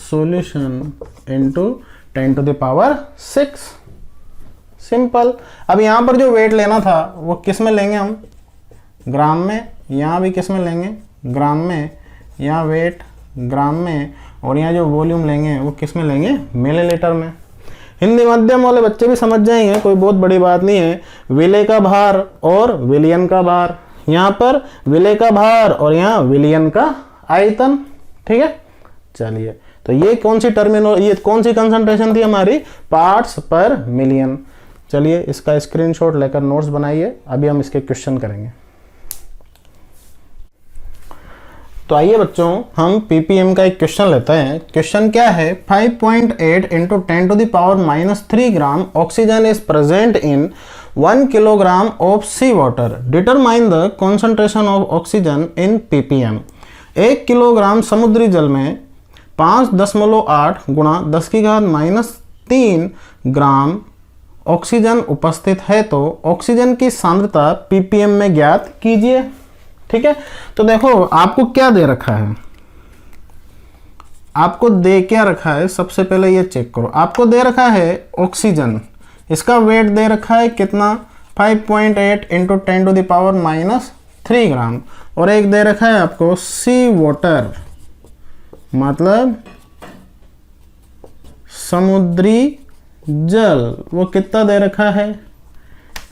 solution into 10⁶। Simple. अब यहां पर जो वेट लेना था वो किस में लेंगे हम? ग्राम में। यहां भी किस में लेंगे? ग्राम में। यहाँ वेट ग्राम में, और यहाँ जो वॉल्यूम लेंगे वो किस में लेंगे? मिलीलीटर में। हिंदी माध्यम वाले बच्चे भी समझ जाएंगे, कोई बहुत बड़ी बात नहीं है। विलय का भार और विलियन का भार, यहाँ पर विलय का भार और यहाँ विलियन का आयतन। ठीक है, चलिए तो ये कौन सी टर्मिनल, ये कौन सी कंसंट्रेशन थी हमारी? पार्ट्स पर मिलियन। चलिए इसका स्क्रीनशॉट लेकर नोट्स बनाइए, अभी हम इसके क्वेश्चन करेंगे। तो आइए बच्चों हम पीपीएम का एक क्वेश्चन लेते हैं। क्वेश्चन क्या है, 5.8 into 10⁻³ gram oxygen is present in 1 kilogram of sea water, determine the concentration of oxygen in PPM. 1 kilogram समुद्री जल में 5.8 गुणा 10⁻³ ग्राम ऑक्सीजन उपस्थित है, तो ऑक्सीजन की सांद्रता पीपीएम में ज्ञात कीजिए। ठीक है, तो देखो आपको क्या दे रखा है, आपको दे क्या रखा है, सबसे पहले ये चेक करो। आपको दे रखा है ऑक्सीजन, इसका वेट दे रखा है कितना, 5.8 इंटू 10⁻³ ग्राम, और एक दे रखा है आपको सी वाटर, मतलब समुद्री जल, वो कितना दे रखा है,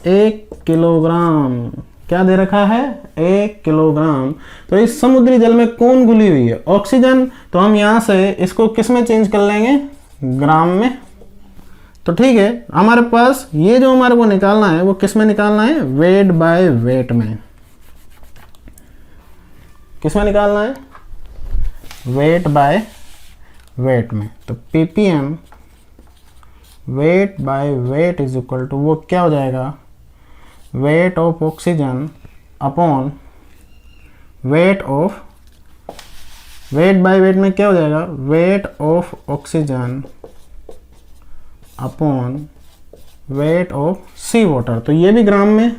1 किलोग्राम। क्या दे रखा है, 1 किलोग्राम। तो इस समुद्री जल में कौन घुली हुई है, ऑक्सीजन। तो हम यहां से इसको किस में चेंज कर लेंगे, ग्राम में। तो ठीक है, हमारे पास ये जो हमारे को निकालना है वो किस में निकालना है, वेट बाय वेट में। किस में निकालना है, वेट बाय वेट में। तो PPM weight by weight is equal to, वो क्या हो जाएगा, weight of oxygen upon weight of, weight by weight में क्या हो जाएगा, weight of oxygen upon weight of sea water. तो ये भी ग्राम में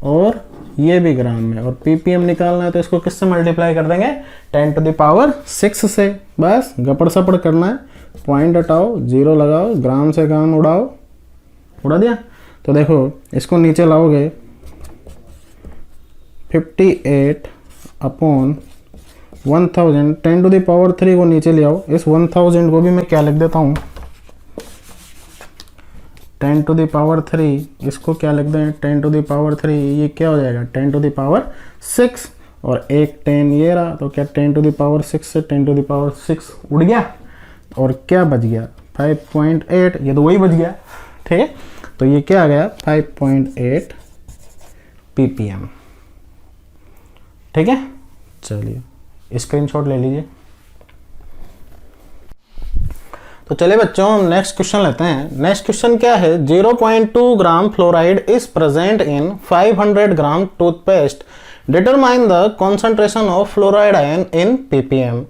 और ये भी ग्राम में, और पीपीएम निकालना है तो इसको किससे मल्टीप्लाई कर देंगे, 10⁻6 से। बस गपड़ सपड़ करना है, पॉइंट हटाओ, जीरो लगाओ, ग्राम से ग्राम उड़ाओ, उड़ा दिया। तो देखो इसको नीचे लाओगे, 58 अपॉन 1000, 10⁻³ को नीचे ले आओ। इस 1000 को भी मैं क्या लिख देता हूँ, 10⁻3, इसको क्या लिख दें, 10⁻3, ये क्या हो जाएगा, 10⁻6, और एक 10 ये रहा, तो क्या 10⁻6 से 10⁻6 उड़ गया, और क्या बच गया, 5.8, ये तो वही बच गया। ठीक है, तो ये क्या आ गया, 5.8 ppm। ठीक है, चलिए स्क्रीनशॉट ले लीजिए। तो चलिए बच्चों हम नेक्स्ट क्वेश्चन लेते हैं। नेक्स्ट क्वेश्चन क्या है, 0.2 gram fluoride is present in 500 gram toothpaste, determine the concentration of fluoride ion in ppm।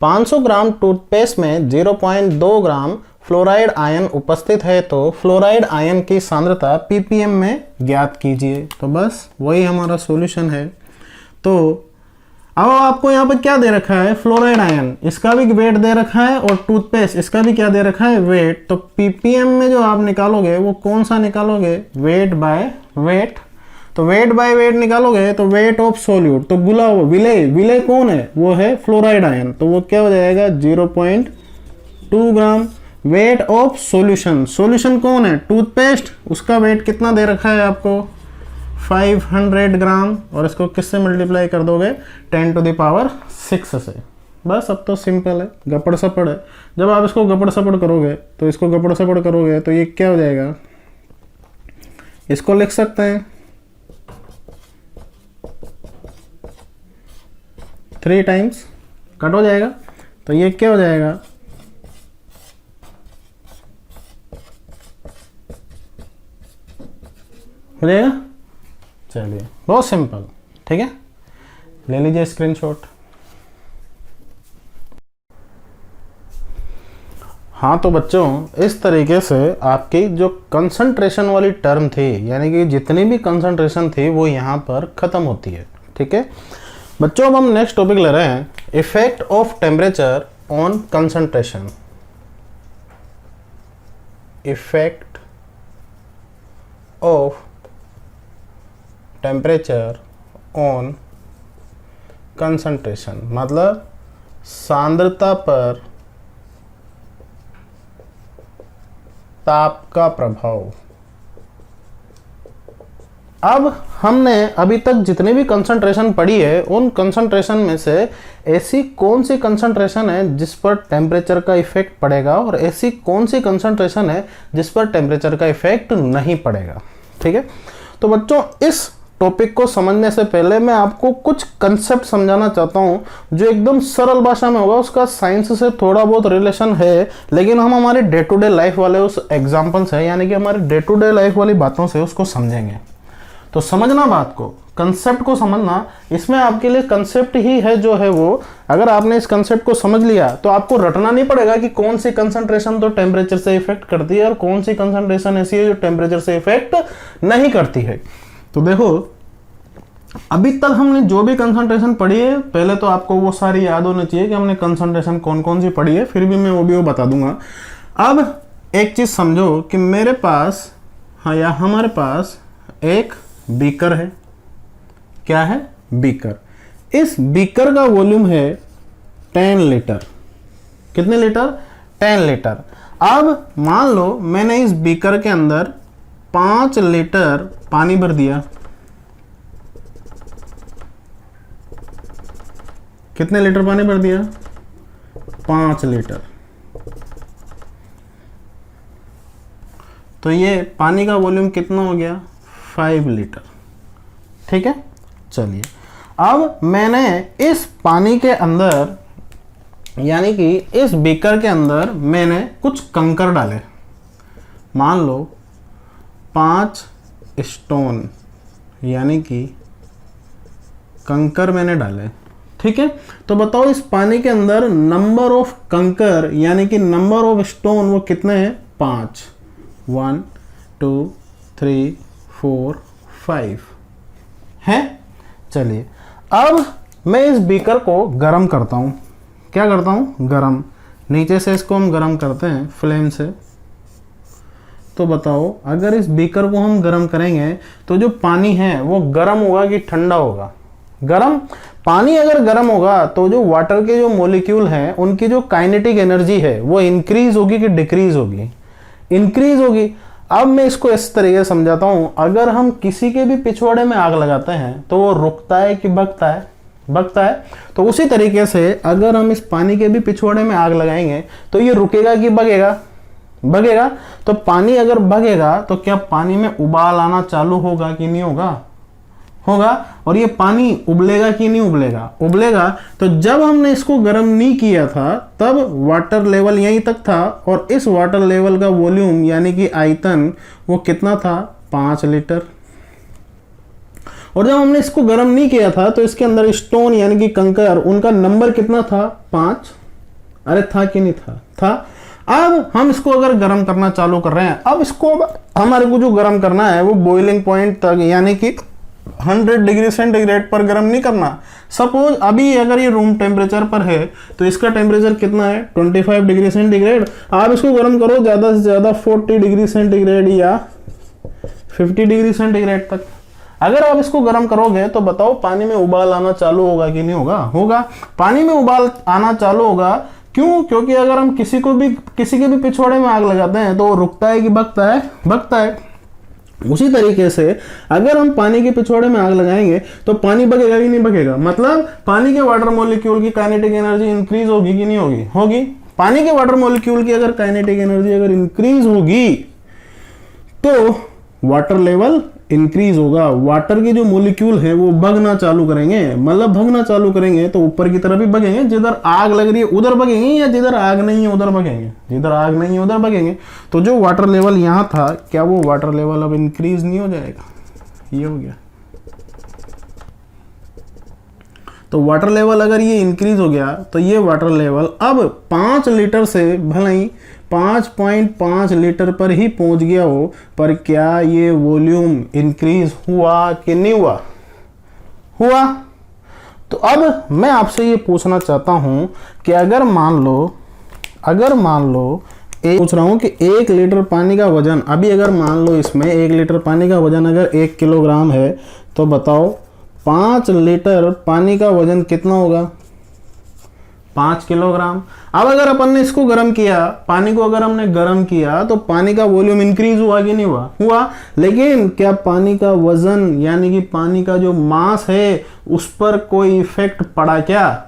500 gram toothpaste में 0.2 ग्राम फ्लोराइड आयन उपस्थित है, तो फ्लोराइड आयन की सांद्रता पीपीएम में ज्ञात कीजिए। तो बस वही हमारा सॉल्यूशन है। तो अब आपको यहाँ पर क्या दे रखा है, फ्लोराइड आयन, इसका भी वेट दे रखा है, और टूथपेस्ट इसका भी क्या दे रखा है, वेट। तो पीपीएम में जो आप निकालोगे वो कौन सा निकालोगे, वेट बाय वेट। तो वेट बाय वेट निकालोगे तो वेट ऑफ सोल्यूट, तो गुला हुआ विलय कौन है, वो है फ्लोराइड आयन, तो वो क्या हो जाएगा, 0.2 ग्राम। वेट ऑफ सॉल्यूशन, सॉल्यूशन कौन है, टूथपेस्ट, उसका वेट कितना दे रखा है आपको, 500 ग्राम, और इसको किससे मल्टीप्लाई कर दोगे, 10⁻6 से। बस अब तो सिंपल है, गपड़ सपड़ है। जब आप इसको गपड़ सपड़ करोगे तो इसको गपड़ सपड़ करोगे तो ये क्या हो जाएगा, इसको लिख सकते हैं 3 टाइम्स, कट हो जाएगा, तो ये क्या हो जाएगा, हो जाएगा। चलिए बहुत सिंपल, ठीक है, ले लीजिए स्क्रीनशॉट। हाँ तो बच्चों इस तरीके से आपकी जो कंसंट्रेशन वाली टर्म थी, यानी कि जितनी भी कंसंट्रेशन थी वो यहाँ पर ख़त्म होती है। ठीक है बच्चों, अब हम नेक्स्ट टॉपिक ले रहे हैं, effect of temperature on concentration. Effect of temperature on concentration, मतलब सांद्रता पर ताप का प्रभाव। अब हमने अभी तक जितनी भी कंसंट्रेशन पढ़ी है उन कंसंट्रेशन में से ऐसी कौन सी कंसंट्रेशन है जिस पर टेम्परेचर का इफेक्ट पड़ेगा और ऐसी कौन सी कंसंट्रेशन है जिस पर टेम्परेचर का इफेक्ट नहीं पड़ेगा। ठीक है, तो बच्चों इस टॉपिक को समझने से पहले मैं आपको कुछ कंसेप्ट समझाना चाहता हूं जो एकदम सरल भाषा में होगा, उसका साइंस से थोड़ा बहुत रिलेशन है, लेकिन हम हमारे डे टू डे लाइफ वाले उस एग्जाम्पल से यानी कि हमारे डे टू डे लाइफ वाली बातों से उसको समझेंगे। तो समझना बात को, कंसेप्ट को समझना, इसमें आपके लिए कंसेप्ट ही है जो है वो, अगर आपने इस कंसेप्ट को समझ लिया तो आपको रटना नहीं पड़ेगा कि कौन सी कंसंट्रेशन तो टेम्परेचर से इफेक्ट करती है और कौन सी कंसंट्रेशन ऐसी है जो टेम्परेचर से इफेक्ट नहीं करती है। तो देखो अभी तक हमने जो भी कंसंट्रेशन पढ़ी है, पहले तो आपको वो सारी याद होनी चाहिए कि हमने कंसंट्रेशन कौन कौन सी पढ़ी है, फिर भी मैं वो भी बता दूंगा। अब एक चीज समझो कि मेरे पास या हमारे पास एक बीकर है। क्या है? बीकर। इस बीकर का वॉल्यूम है 10 लीटर। कितने लीटर? 10 लीटर। अब मान लो मैंने इस बीकर के अंदर 5 लीटर पानी भर दिया। कितने लीटर पानी भर दिया? 5 लीटर। तो ये पानी का वॉल्यूम कितना हो गया? 5 लीटर। ठीक है, चलिए अब मैंने इस पानी के अंदर यानी कि इस बीकर के अंदर मैंने कुछ कंकर डाले। मान लो 5 स्टोन यानी कि कंकर मैंने डाले। ठीक है, तो बताओ इस पानी के अंदर नंबर ऑफ कंकर यानी कि नंबर ऑफ स्टोन वो कितने हैं? 5। 1 2 3 4 5 है। चलिए अब मैं इस बीकर को गर्म करता हूं। क्या करता हूं? गर्म। नीचे से इसको हम गर्म करते हैं फ्लेम से। तो बताओ अगर इस बीकर को हम गर्म करेंगे तो जो पानी है वो गर्म होगा कि ठंडा होगा? गर्म। पानी अगर गर्म होगा तो जो वाटर के जो मॉलिक्यूल हैं उनकी जो काइनेटिक एनर्जी है वो इंक्रीज होगी कि डिक्रीज होगी? इंक्रीज होगी। अब मैं इसको इस तरीके से समझाता हूं, अगर हम किसी के भी पिछवाड़े में आग लगाते हैं तो वो रुकता है कि भगता है? भगता है। तो उसी तरीके से अगर हम इस पानी के भी पिछवाड़े में आग लगाएंगे तो ये रुकेगा कि भगेगा? भगेगा। तो पानी अगर भगेगा तो क्या पानी में उबाल आना चालू होगा कि नहीं होगा? होगा। और ये पानी उबलेगा कि नहीं उबलेगा? उबलेगा। तो जब हमने इसको गर्म नहीं किया था तब वाटर लेवल यहीं तक था और इस वाटर लेवल का वॉल्यूम यानी कि आयतन वो कितना था? 5 लीटर। और जब हमने इसको गर्म नहीं किया था तो इसके अंदर स्टोन यानी कि कंकर उनका नंबर कितना था? 5। अरे था कि नहीं था? था। अब हम इसको अगर गर्म करना चालू कर रहे हैं, अब इसको हमारे को जो गर्म करना है वो बॉइलिंग पॉइंट तक यानी कि 100 डिग्री सेंटीग्रेड पर गर्म नहीं करना। सपोज अभी अगर ये रूम टेम्परेचर पर है तो इसका टेम्परेचर कितना है? 25 डिग्री सेंटीग्रेड। आप इसको गर्म करो ज़्यादा से ज़्यादा 40 डिग्री सेंटीग्रेड या 50 डिग्री सेंटीग्रेड तक। अगर आप इसको गर्म करोगे तो बताओ पानी में उबाल आना चालू होगा कि नहीं होगा? होगा। पानी में उबाल आना चालू होगा। क्यों? क्योंकि अगर हम किसी के भी पिछवाड़े में आग लगाते हैं तो वो रुकता है कि भगता है? भगता है। उसी तरीके से अगर हम पानी के पिछवाड़े में आग लगाएंगे तो पानी भगेगा कि नहीं भगेगा? मतलब पानी के वाटर मॉलिक्यूल की काइनेटिक एनर्जी इंक्रीज होगी कि नहीं होगी? होगी। पानी के वाटर मॉलिक्यूल की अगर काइनेटिक एनर्जी अगर इंक्रीज होगी तो वाटर लेवल इंक्रीज होगा। वाटर के जो मॉलिक्यूल है वो भगना चालू करेंगे। मतलब भगना चालू करेंगे तो ऊपर की तरफ भी भगेंगे, जिधर आग लग रही है उधर भगेंगे या जिधर आग नहीं है उधर भगेंगे? जिधर आग नहीं है उधर भगेंगे। तो जो वाटर लेवल यहाँ था क्या वो वाटर लेवल अब इंक्रीज नहीं हो जाएगा? ये हो गया। तो वाटर लेवल अगर ये इंक्रीज हो गया तो ये वाटर लेवल अब 5 लीटर से भले ही 5.5 लीटर पर ही पहुंच गया हो, पर क्या ये वॉल्यूम इंक्रीज हुआ कि नहीं हुआ? हुआ। तो अब मैं आपसे ये पूछना चाहता हूं कि अगर मान लो पूछ रहा हूं कि 1 लीटर पानी का वजन, अभी अगर मान लो इसमें 1 लीटर पानी का वजन अगर 1 किलोग्राम है तो बताओ 5 लीटर पानी का वजन कितना होगा? 5 किलोग्राम। अब अगर अपन ने इसको गर्म किया, पानी को अगर हमने गर्म किया तो पानी का वॉल्यूम इंक्रीज हुआ कि नहीं हुआ? हुआ। लेकिन क्या पानी का वजन यानी कि पानी का जो मास है उस पर कोई इफेक्ट पड़ा क्या?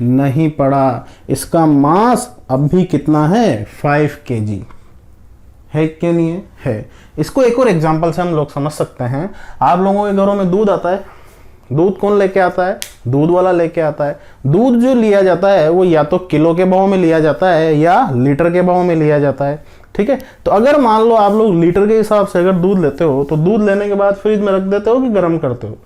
नहीं पड़ा। इसका मास अब भी कितना है? 5 kg है कि नहीं है? है। इसको एक और एग्जांपल से हम लोग समझ सकते हैं। आप लोगों के घरों में दूध आता है, दूध कौन लेके आता है? दूध वाला लेके आता है। दूध जो लिया जाता है वो या तो किलो के भाव में लिया जाता है या लीटर के भाव में लिया जाता है, ठीक है। तो अगर मान लो आप लोग लीटर के हिसाब से अगर दूध लेते हो तो दूध लेने के बाद फ्रिज में रख देते हो कि गर्म करते हो?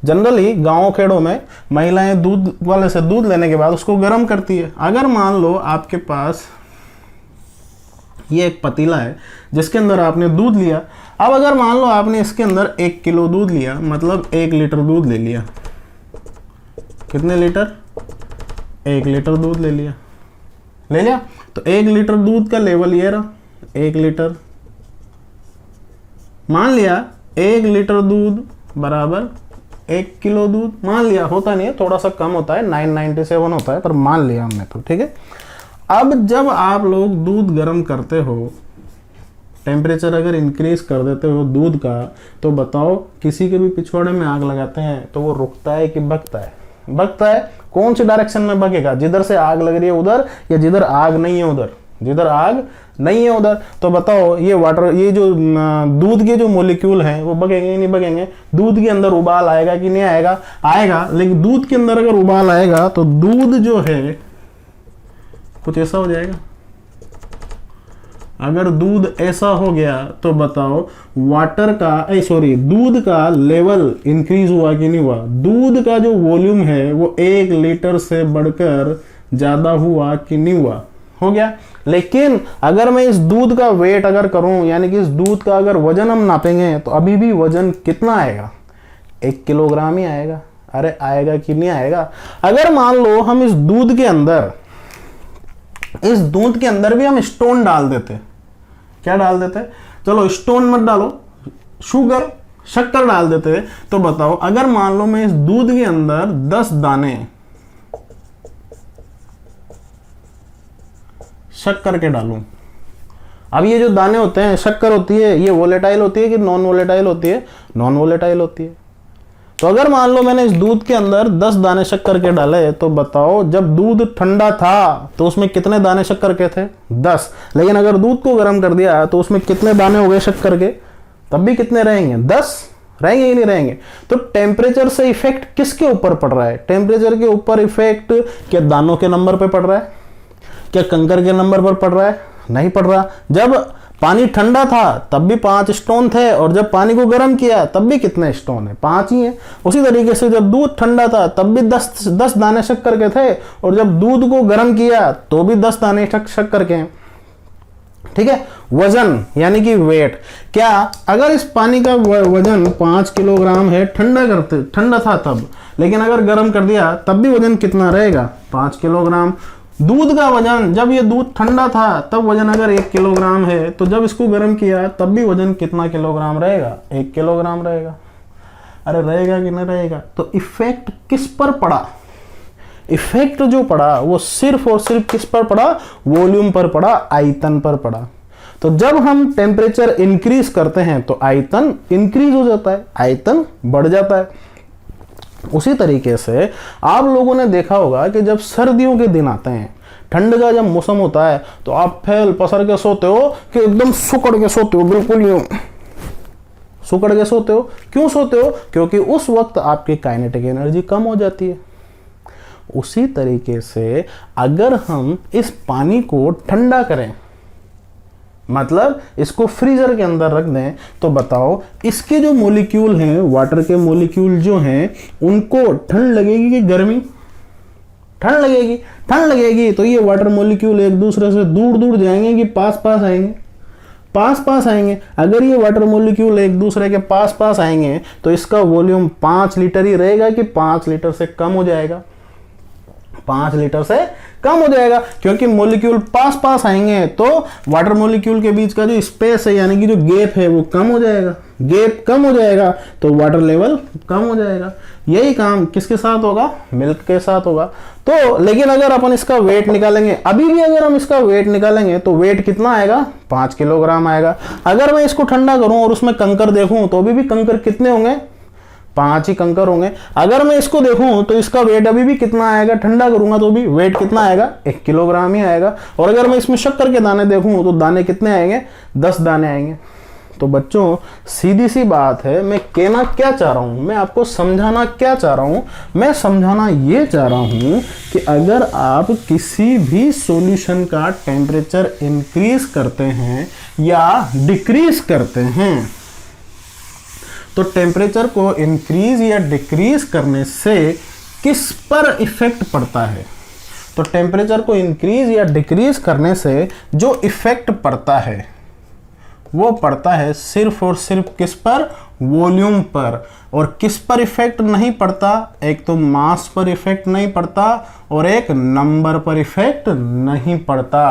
जनरली गाँव खेड़ों में महिलाएं दूध वाले से दूध लेने के बाद उसको गर्म करती है। अगर मान लो आपके पास ये एक पतीला है जिसके अंदर आपने दूध लिया। अब अगर मान लो आपने इसके अंदर 1 किलो दूध लिया, मतलब 1 लीटर दूध ले लिया। कितने लीटर? 1 लीटर दूध ले लिया। तो 1 लीटर दूध का लेवल ये रहा, 1 लीटर। मान लिया 1 लीटर दूध बराबर 1 किलो दूध। मान लिया, होता नहीं है, थोड़ा सा कम होता है, 997 होता है, पर मान लिया हमने तो, ठीक है। अब जब आप लोग दूध गर्म करते हो, टेम्परेचर अगर इंक्रीज कर देते हो दूध का, तो बताओ किसी के भी पिछवाड़े में आग लगाते हैं तो वो रुकता है कि भगता है? भगता है। कौन सी डायरेक्शन में भगेगा? जिधर से आग लग रही है उधर, या जिधर आग नहीं है उधर? जिधर आग नहीं है उधर। तो बताओ ये जो दूध के जो मोलिक्यूल हैं वो भगेंगे नहीं भगेंगे? दूध के अंदर उबाल आएगा कि नहीं आएगा? आएगा। लेकिन दूध के अंदर अगर उबाल आएगा तो दूध जो है कुछ ऐसा हो जाएगा। अगर दूध ऐसा हो गया तो बताओ दूध का लेवल इंक्रीज हुआ कि नहीं हुआ? दूध का जो वॉल्यूम है वो 1 लीटर से बढ़कर ज्यादा हुआ कि नहीं हुआ? हो गया। लेकिन अगर मैं इस दूध का वेट अगर करूं, यानी कि इस दूध का अगर वजन हम नापेंगे तो अभी भी वजन कितना आएगा? 1 किलोग्राम ही आएगा। अरे आएगा कि नहीं आएगा? अगर मान लो हम इस दूध के अंदर भी हम स्टोन डाल देते, क्या डाल देते? चलो स्टोन मत डालो, शक्कर डाल देते, तो बताओ अगर मान लो मैं इस दूध के अंदर 10 दाने शक्कर के डालूं। अब ये जो दाने होते हैं, शक्कर होती है, ये वोलेटाइल होती है कि नॉन वोलेटाइल होती है? नॉन वोलेटाइल होती है। तो अगर मान लो मैंने इस दूध के अंदर 10 दाने शक्कर के डाले, तो बताओ जब दूध ठंडा था तो उसमें कितने दाने शक्कर के थे? 10। लेकिन अगर दूध को गर्म कर दिया तो उसमें कितने दाने हो गए शक्कर के? तब भी कितने रहेंगे? 10 रहेंगे ही नहीं रहेंगे। तो टेम्परेचर से इफेक्ट किसके ऊपर पड़ रहा है? टेम्परेचर के ऊपर इफेक्ट क्या दानों के नंबर पे पड़ रहा है? क्या कंकर के नंबर पर पड़ रहा है? नहीं पड़ रहा। जब पानी ठंडा था तब भी 5 स्टोन थे, और जब पानी को गर्म किया तब भी कितने स्टोन है? 5 ही है। उसी तरीके से जब दूध ठंडा था तब भी 10 दाने शक्कर के थे, और जब दूध को गर्म किया तो भी 10 दाने शक्कर के हैं, ठीक है। वजन यानी कि वेट, क्या अगर इस पानी का वजन 5 किलोग्राम है, ठंडा था तब, लेकिन अगर गर्म कर दिया तब भी वजन कितना रहेगा? 5 किलोग्राम। दूध का वजन, जब ये दूध ठंडा था तब वजन अगर 1 किलोग्राम है, तो जब इसको गर्म किया तब भी वजन कितना किलोग्राम रहेगा? 1 किलोग्राम रहेगा। अरे रहेगा कि नहीं रहेगा? तो इफेक्ट किस पर पड़ा? इफेक्ट जो पड़ा वो सिर्फ और सिर्फ किस पर पड़ा? वॉल्यूम पर पड़ा, आयतन पर पड़ा। तो जब हम टेम्परेचर इंक्रीज करते हैं तो आयतन इंक्रीज हो जाता है, आयतन बढ़ जाता है। उसी तरीके से आप लोगों ने देखा होगा कि जब सर्दियों के दिन आते हैं, ठंड का जब मौसम होता है, तो आप फैल पसर के सोते हो कि एकदम सुकड़ के सोते हो, बिल्कुल यूं सुकड़ के सोते हो। क्यों सोते हो? क्योंकि उस वक्त आपकी काइनेटिक एनर्जी कम हो जाती है। उसी तरीके से अगर हम इस पानी को ठंडा करें, मतलब इसको फ्रीजर के अंदर रख दें, तो बताओ इसके जो मॉलिक्यूल हैं, वाटर के मॉलिक्यूल जो हैं, उनको ठंड लगेगी कि गर्मी? ठंड लगेगी। ठंड लगेगी तो ये वाटर मॉलिक्यूल एक दूसरे से दूर दूर जाएंगे कि पास पास आएंगे? पास पास आएंगे। अगर ये वाटर मॉलिक्यूल एक दूसरे के पास पास आएंगे तो इसका वॉल्यूम 5 लीटर ही रहेगा कि 5 लीटर से कम हो जाएगा? 5 लीटर से कम हो जाएगा, क्योंकि मॉलिक्यूल पास पास आएंगे तो वाटर मॉलिक्यूल के बीच का जो स्पेस है, यानी कि जो गैप है, वो कम हो जाएगा। गैप कम हो जाएगा तो वाटर लेवल कम हो जाएगा। यही काम किसके साथ होगा, मिल्क के साथ होगा। तो लेकिन अगर अपन इसका वेट निकालेंगे, अभी भी अगर हम इसका वेट निकालेंगे तो वेट कितना आएगा, 5 किलोग्राम आएगा। अगर मैं इसको ठंडा करूं और उसमें कंकर देखूं तो अभी भी कंकर कितने होंगे, 5 ही कंकर होंगे। अगर मैं इसको देखूं तो इसका वेट अभी भी कितना आएगा, ठंडा करूंगा तो भी वेट कितना आएगा, 1 किलोग्राम ही आएगा। और अगर मैं इसमें शक्कर के दाने देखूं तो दाने कितने आएंगे, 10 दाने आएंगे। तो बच्चों सीधी सी बात है, मैं कहना क्या चाह रहा हूं, मैं आपको समझाना क्या चाह रहा हूं, मैं समझाना ये चाह रहा हूं कि अगर आप किसी भी सॉल्यूशन का टेम्परेचर इंक्रीज करते हैं या डिक्रीज करते हैं तो टेम्परेचर को इंक्रीज या डिक्रीज करने से किस पर इफेक्ट पड़ता है। तो टेम्परेचर को इंक्रीज या डिक्रीज करने से जो इफेक्ट पड़ता है वो पड़ता है सिर्फ और सिर्फ किस पर, वॉल्यूम पर। और किस पर इफेक्ट नहीं पड़ता, एक तो मास पर इफेक्ट नहीं पड़ता और एक नंबर पर इफेक्ट नहीं पड़ता।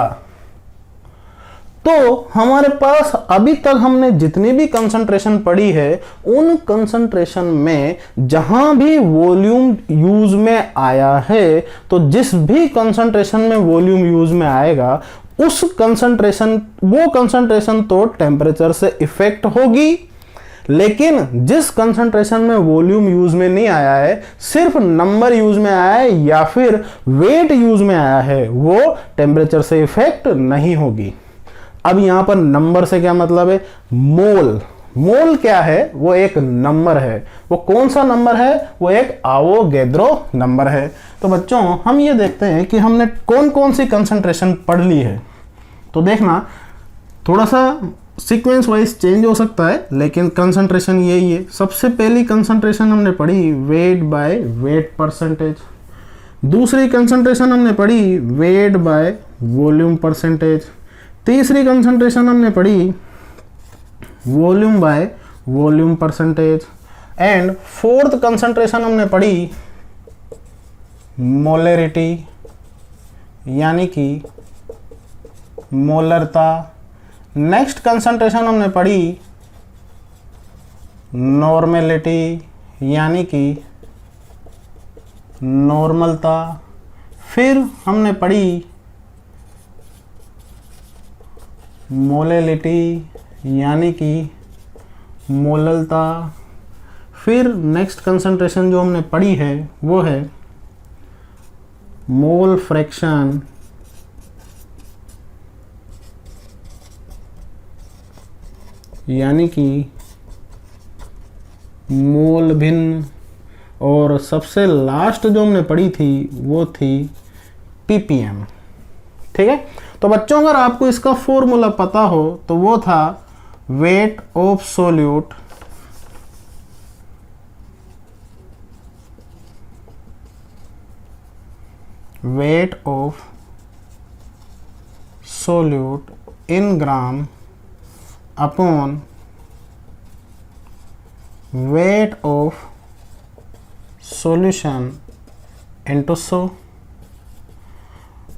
तो हमारे पास अभी तक हमने जितनी भी कंसंट्रेशन पढ़ी है उन कंसंट्रेशन में जहां भी वॉल्यूम यूज में आया है, तो जिस भी कंसंट्रेशन में वॉल्यूम यूज में आएगा उस कंसंट्रेशन, वो कंसंट्रेशन तो टेम्परेचर से इफेक्ट होगी। लेकिन जिस कंसंट्रेशन में वॉल्यूम यूज में नहीं आया है, सिर्फ नंबर यूज में आया है या फिर वेट यूज में आया है, वो टेम्परेचर से इफेक्ट नहीं होगी। अब यहां पर नंबर से क्या मतलब है, मोल। मोल क्या है, वो एक नंबर है। वो कौन सा नंबर है, वो एक आवोगैद्रो नंबर है। तो बच्चों हम ये देखते हैं कि हमने कौन कौन सी कंसंट्रेशन पढ़ ली है। तो देखना थोड़ा सा सीक्वेंस वाइज चेंज हो सकता है, लेकिन कंसंट्रेशन यही है। सबसे पहली कंसंट्रेशन हमने पढ़ी वेट बाय वेट परसेंटेज। दूसरी कंसंट्रेशन हमने पढ़ी वेट बाय वॉल्यूम परसेंटेज। तीसरी कंसंट्रेशन हमने पढ़ी volume by volume percentage. And fourth concentration हमने पढ़ी मोलरिटी, यानी कि मोलरता। नेक्स्ट कंसंट्रेशन हमने पढ़ी नॉर्मेलिटी, यानी कि नॉर्मलता। फिर हमने पढ़ी मोलेलिटी, यानी कि मोललता। फिर नेक्स्ट कंसंट्रेशन जो हमने पढ़ी है वो है मोल फ्रैक्शन, यानी कि मोल भिन्न। और सबसे लास्ट जो हमने पढ़ी थी वो थी ppm। ठीक है, तो बच्चों अगर आपको इसका फॉर्मूला पता हो तो वो था weight of solute in gram upon weight of solution into 100।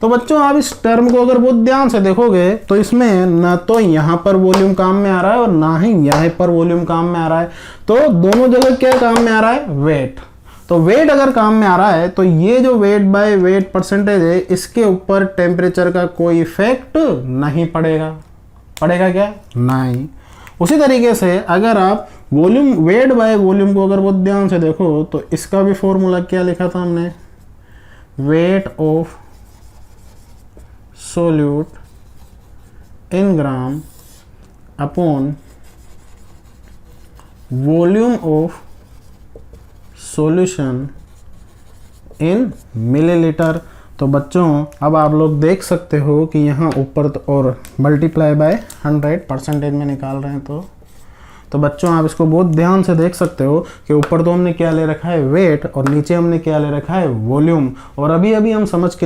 तो बच्चों आप इस टर्म को अगर बहुत ध्यान से देखोगे तो इसमें ना तो यहां पर वॉल्यूम काम में आ रहा है और ना ही यहां पर वॉल्यूम काम में आ रहा है। तो दोनों जगह क्या काम में आ रहा है, वेट। तो वेट अगर काम में आ रहा है तो ये जो वेट बाय वेट परसेंटेज है इसके ऊपर टेम्परेचर का कोई इफेक्ट नहीं पड़ेगा। पड़ेगा क्या, नहीं। उसी तरीके से अगर आप वॉल्यूम, वेट बाय वॉल्यूम को अगर बहुत ध्यान से देखो तो इसका भी फॉर्मूला क्या लिखा था हमने, weight of solute in gram upon volume of solution in millilitre. तो बच्चों अब आप लोग देख सकते हो कि यहाँ ऊपर और मल्टीप्लाई बाय 100 परसेंटेज में निकाल रहे हैं। तो बच्चों आप इसको बहुत ध्यान से देख सकते हो कि ऊपर तो हमने क्या ले रखा है, वेट, और नीचे हमने क्या ले रखा है, वॉल्यूम। और अभी अभी हम समझ के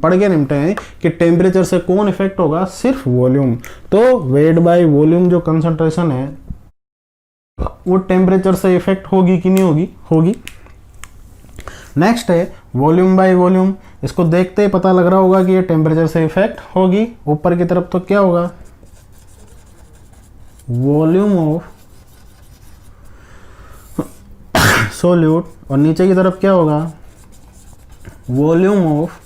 पढ़ के निपटे हैं कि टेम्परेचर से कौन इफेक्ट होगा, सिर्फ वॉल्यूम। तो वेट बाय वॉल्यूम जो कंसंट्रेशन है वो टेम्परेचर से इफेक्ट होगी कि नहीं होगी, होगी। नेक्स्ट है वॉल्यूम बाय वॉल्यूम। इसको देखते ही पता लग रहा होगा कि ये टेम्परेचर से इफेक्ट होगी। ऊपर की तरफ तो क्या होगा, वॉल्यूम ऑफ सोल्यूट, और नीचे की तरफ क्या होगा, वॉल्यूम ऑफ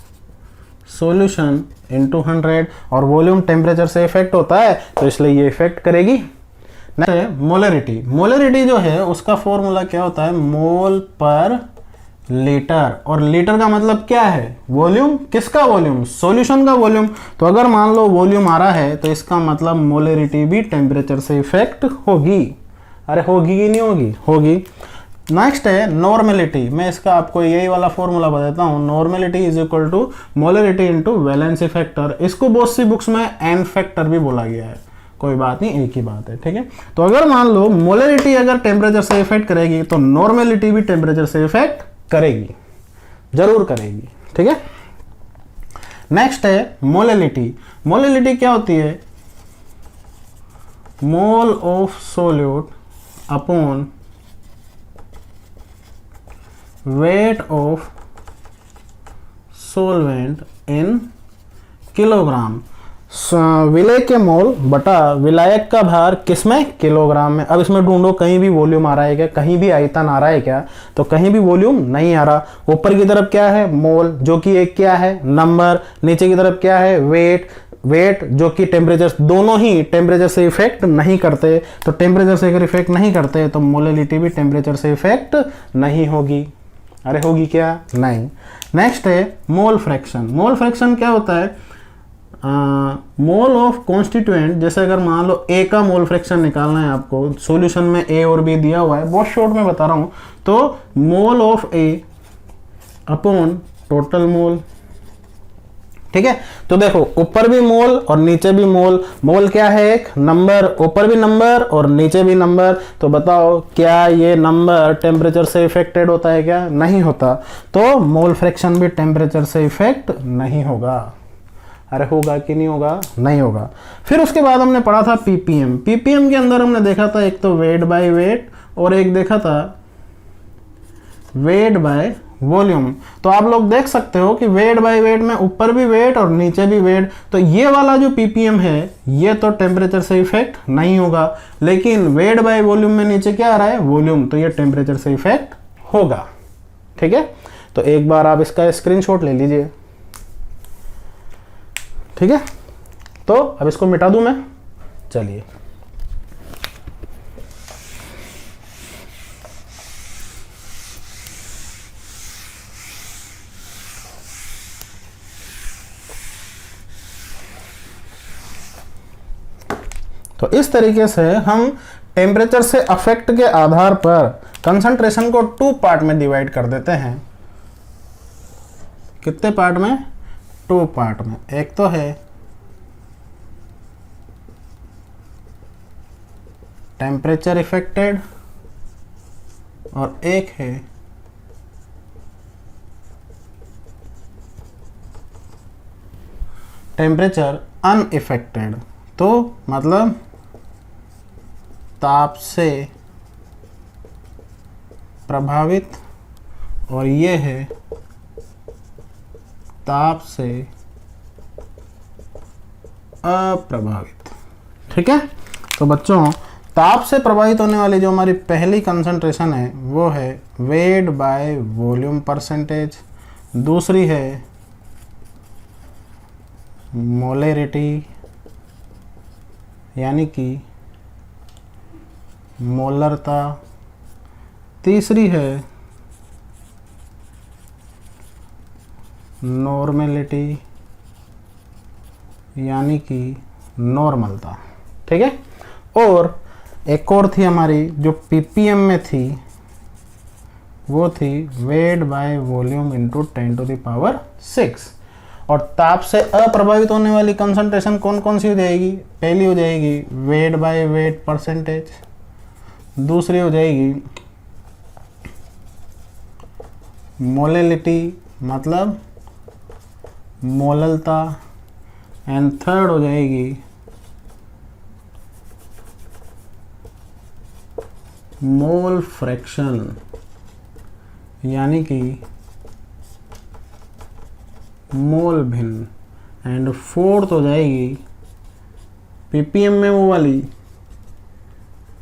सॉल्यूशन इंटू 100, और वॉल्यूम टेम्परेचर से इफेक्ट होता है तो इसलिए ये इफेक्ट करेगी। नेक्स्ट है मोलरिटी। मोलरिटी जो है उसका फॉर्मूला क्या होता है, मोल पर लीटर, और लीटर का मतलब क्या है, वॉल्यूम। किसका वॉल्यूम, सॉल्यूशन का वॉल्यूम। तो अगर मान लो वॉल्यूम आ रहा है तो इसका मतलब मोलरिटी भी टेम्परेचर से इफेक्ट होगी। अरे होगी कि नहीं होगी, होगी। नेक्स्ट है नॉर्मेलिटी। मैं इसका आपको यही वाला फॉर्मूला बताता हूँ, normality is equal to molarity into valency factor. इसको बहुत सी बुक्स में एन फैक्टर भी बोला गया है, कोई बात नहीं, एक ही बात है, ठीक है। तो अगर मान लो मोलरिटी अगर टेम्परेचर से इफेक्ट करेगी तो नॉर्मेलिटी भी टेम्परेचर से इफेक्ट करेगी, जरूर करेगी, ठीक है। नेक्स्ट है मोलैलिटी। मोलैलिटी क्या होती है, mole of solute upon weight of solvent in kilogram. विलय के मोल बटा विलायक का भार किसमें, किलोग्राम में। अब इसमें ढूंढो कहीं भी वॉल्यूम आ रहा है क्या, कहीं भी आयतन आ रहा है क्या, तो कहीं भी वॉल्यूम नहीं आ रहा। ऊपर की तरफ क्या है, मोल, जो कि एक क्या है, नंबर। नीचे की तरफ क्या है, वेट। वेट जो कि टेम्परेचर, दोनों ही टेम्परेचर से इफेक्ट नहीं करते। तो टेम्परेचर से अगर इफेक्ट नहीं करते तो मोलैलिटी भी टेम्परेचर से इफेक्ट नहीं होगी। अरे होगी क्या, नहीं। नेक्स्ट है मोल फ्रैक्शन। मोल फ्रैक्शन क्या होता है, मोल ऑफ कॉन्स्टिट्यूएंट। जैसे अगर मान लो ए का मोल फ्रैक्शन निकालना है आपको, सॉल्यूशन में ए और बी दिया हुआ है, बहुत शॉर्ट में बता रहा हूं, तो mole of A upon total मोल, ठीक है। तो देखो ऊपर भी मोल और नीचे भी मोल। मोल क्या है, एक नंबर, ऊपर भी नंबर और नीचे भी नंबर। तो बताओ क्या ये नंबर टेम्परेचर से इफेक्टेड होता है क्या, नहीं होता। तो मोल फ्रैक्शन भी टेम्परेचर से इफेक्ट नहीं होगा। अरे होगा कि नहीं होगा, नहीं होगा। फिर उसके बाद हमने पढ़ा था पीपीएम। पीपीएम के अंदर हमने देखा था एक तो वेट बाय वेट और एक देखा था वेट बाय वॉल्यूम। तो आप लोग देख सकते हो कि वेट बाय वेट में ऊपर भी वेट और नीचे भी वेट। तो ये वाला जो पीपीएम है ये तो टेम्परेचर से इफेक्ट नहीं होगा, लेकिन वेट बाय वॉल्यूम में नीचे क्या आ रहा है, वॉल्यूम, तो ये टेम्परेचर से इफेक्ट होगा, ठीक है। तो एक बार आप इसका स्क्रीनशॉट ले लीजिए, ठीक है। तो अब इसको मिटा दूं मैं, चलिए। तो इस तरीके से हम टेम्परेचर से अफेक्ट के आधार पर कंसंट्रेशन को 2 पार्ट में डिवाइड कर देते हैं। कितने पार्ट में, 2 पार्ट में। एक तो है टेम्परेचर इफेक्टेड और एक है टेम्परेचर अनइफेक्टेड। तो मतलब ताप से प्रभावित, और ये है ताप से अप्रभावित, ठीक है। तो बच्चों ताप से प्रभावित होने वाली जो हमारी पहली कंसंट्रेशन है वो है वेट बाय वॉल्यूम परसेंटेज। दूसरी है मोलैरिटी यानी कि मोलरता। तीसरी है नॉर्मेलिटी यानी कि नॉर्मलता, ठीक है। और एक और थी हमारी जो पीपीएम में थी, वो थी वेट बाय वॉल्यूम इंटू 10⁶। और ताप से अप्रभावित होने वाली कंसंट्रेशन कौन कौन सी हो जाएगी, पहली हो जाएगी वेट बाय वेट परसेंटेज, दूसरी हो जाएगी मोलैलिटी मतलब मोललता, एंड थर्ड हो जाएगी मोल फ्रैक्शन यानी कि मोल भिन्न, एंड फोर्थ हो जाएगी पीपीएम में वो वाली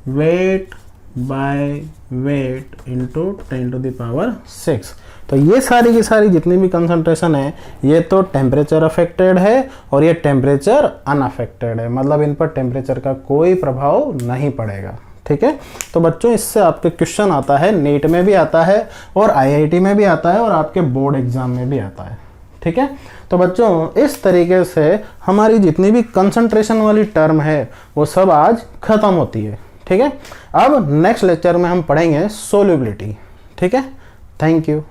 वेट बाय वेट इंटू 10⁶। तो ये सारी की सारी जितनी भी कंसंट्रेशन है ये तो टेम्परेचर अफेक्टेड है और ये टेम्परेचर अनअफेक्टेड है, मतलब इन पर टेम्परेचर का कोई प्रभाव नहीं पड़ेगा। ठीक है, तो बच्चों इससे आपके क्वेश्चन आता है, नीट में भी आता है और आईआईटी में भी आता है और आपके बोर्ड एग्जाम में भी आता है। ठीक है, तो बच्चों इस तरीके से हमारी जितनी भी कंसंट्रेशन वाली टर्म है वो सब आज खत्म होती है। ठीक है, अब नेक्स्ट लेक्चर में हम पढ़ेंगे सोल्यूबिलिटी। ठीक है, थैंक यू।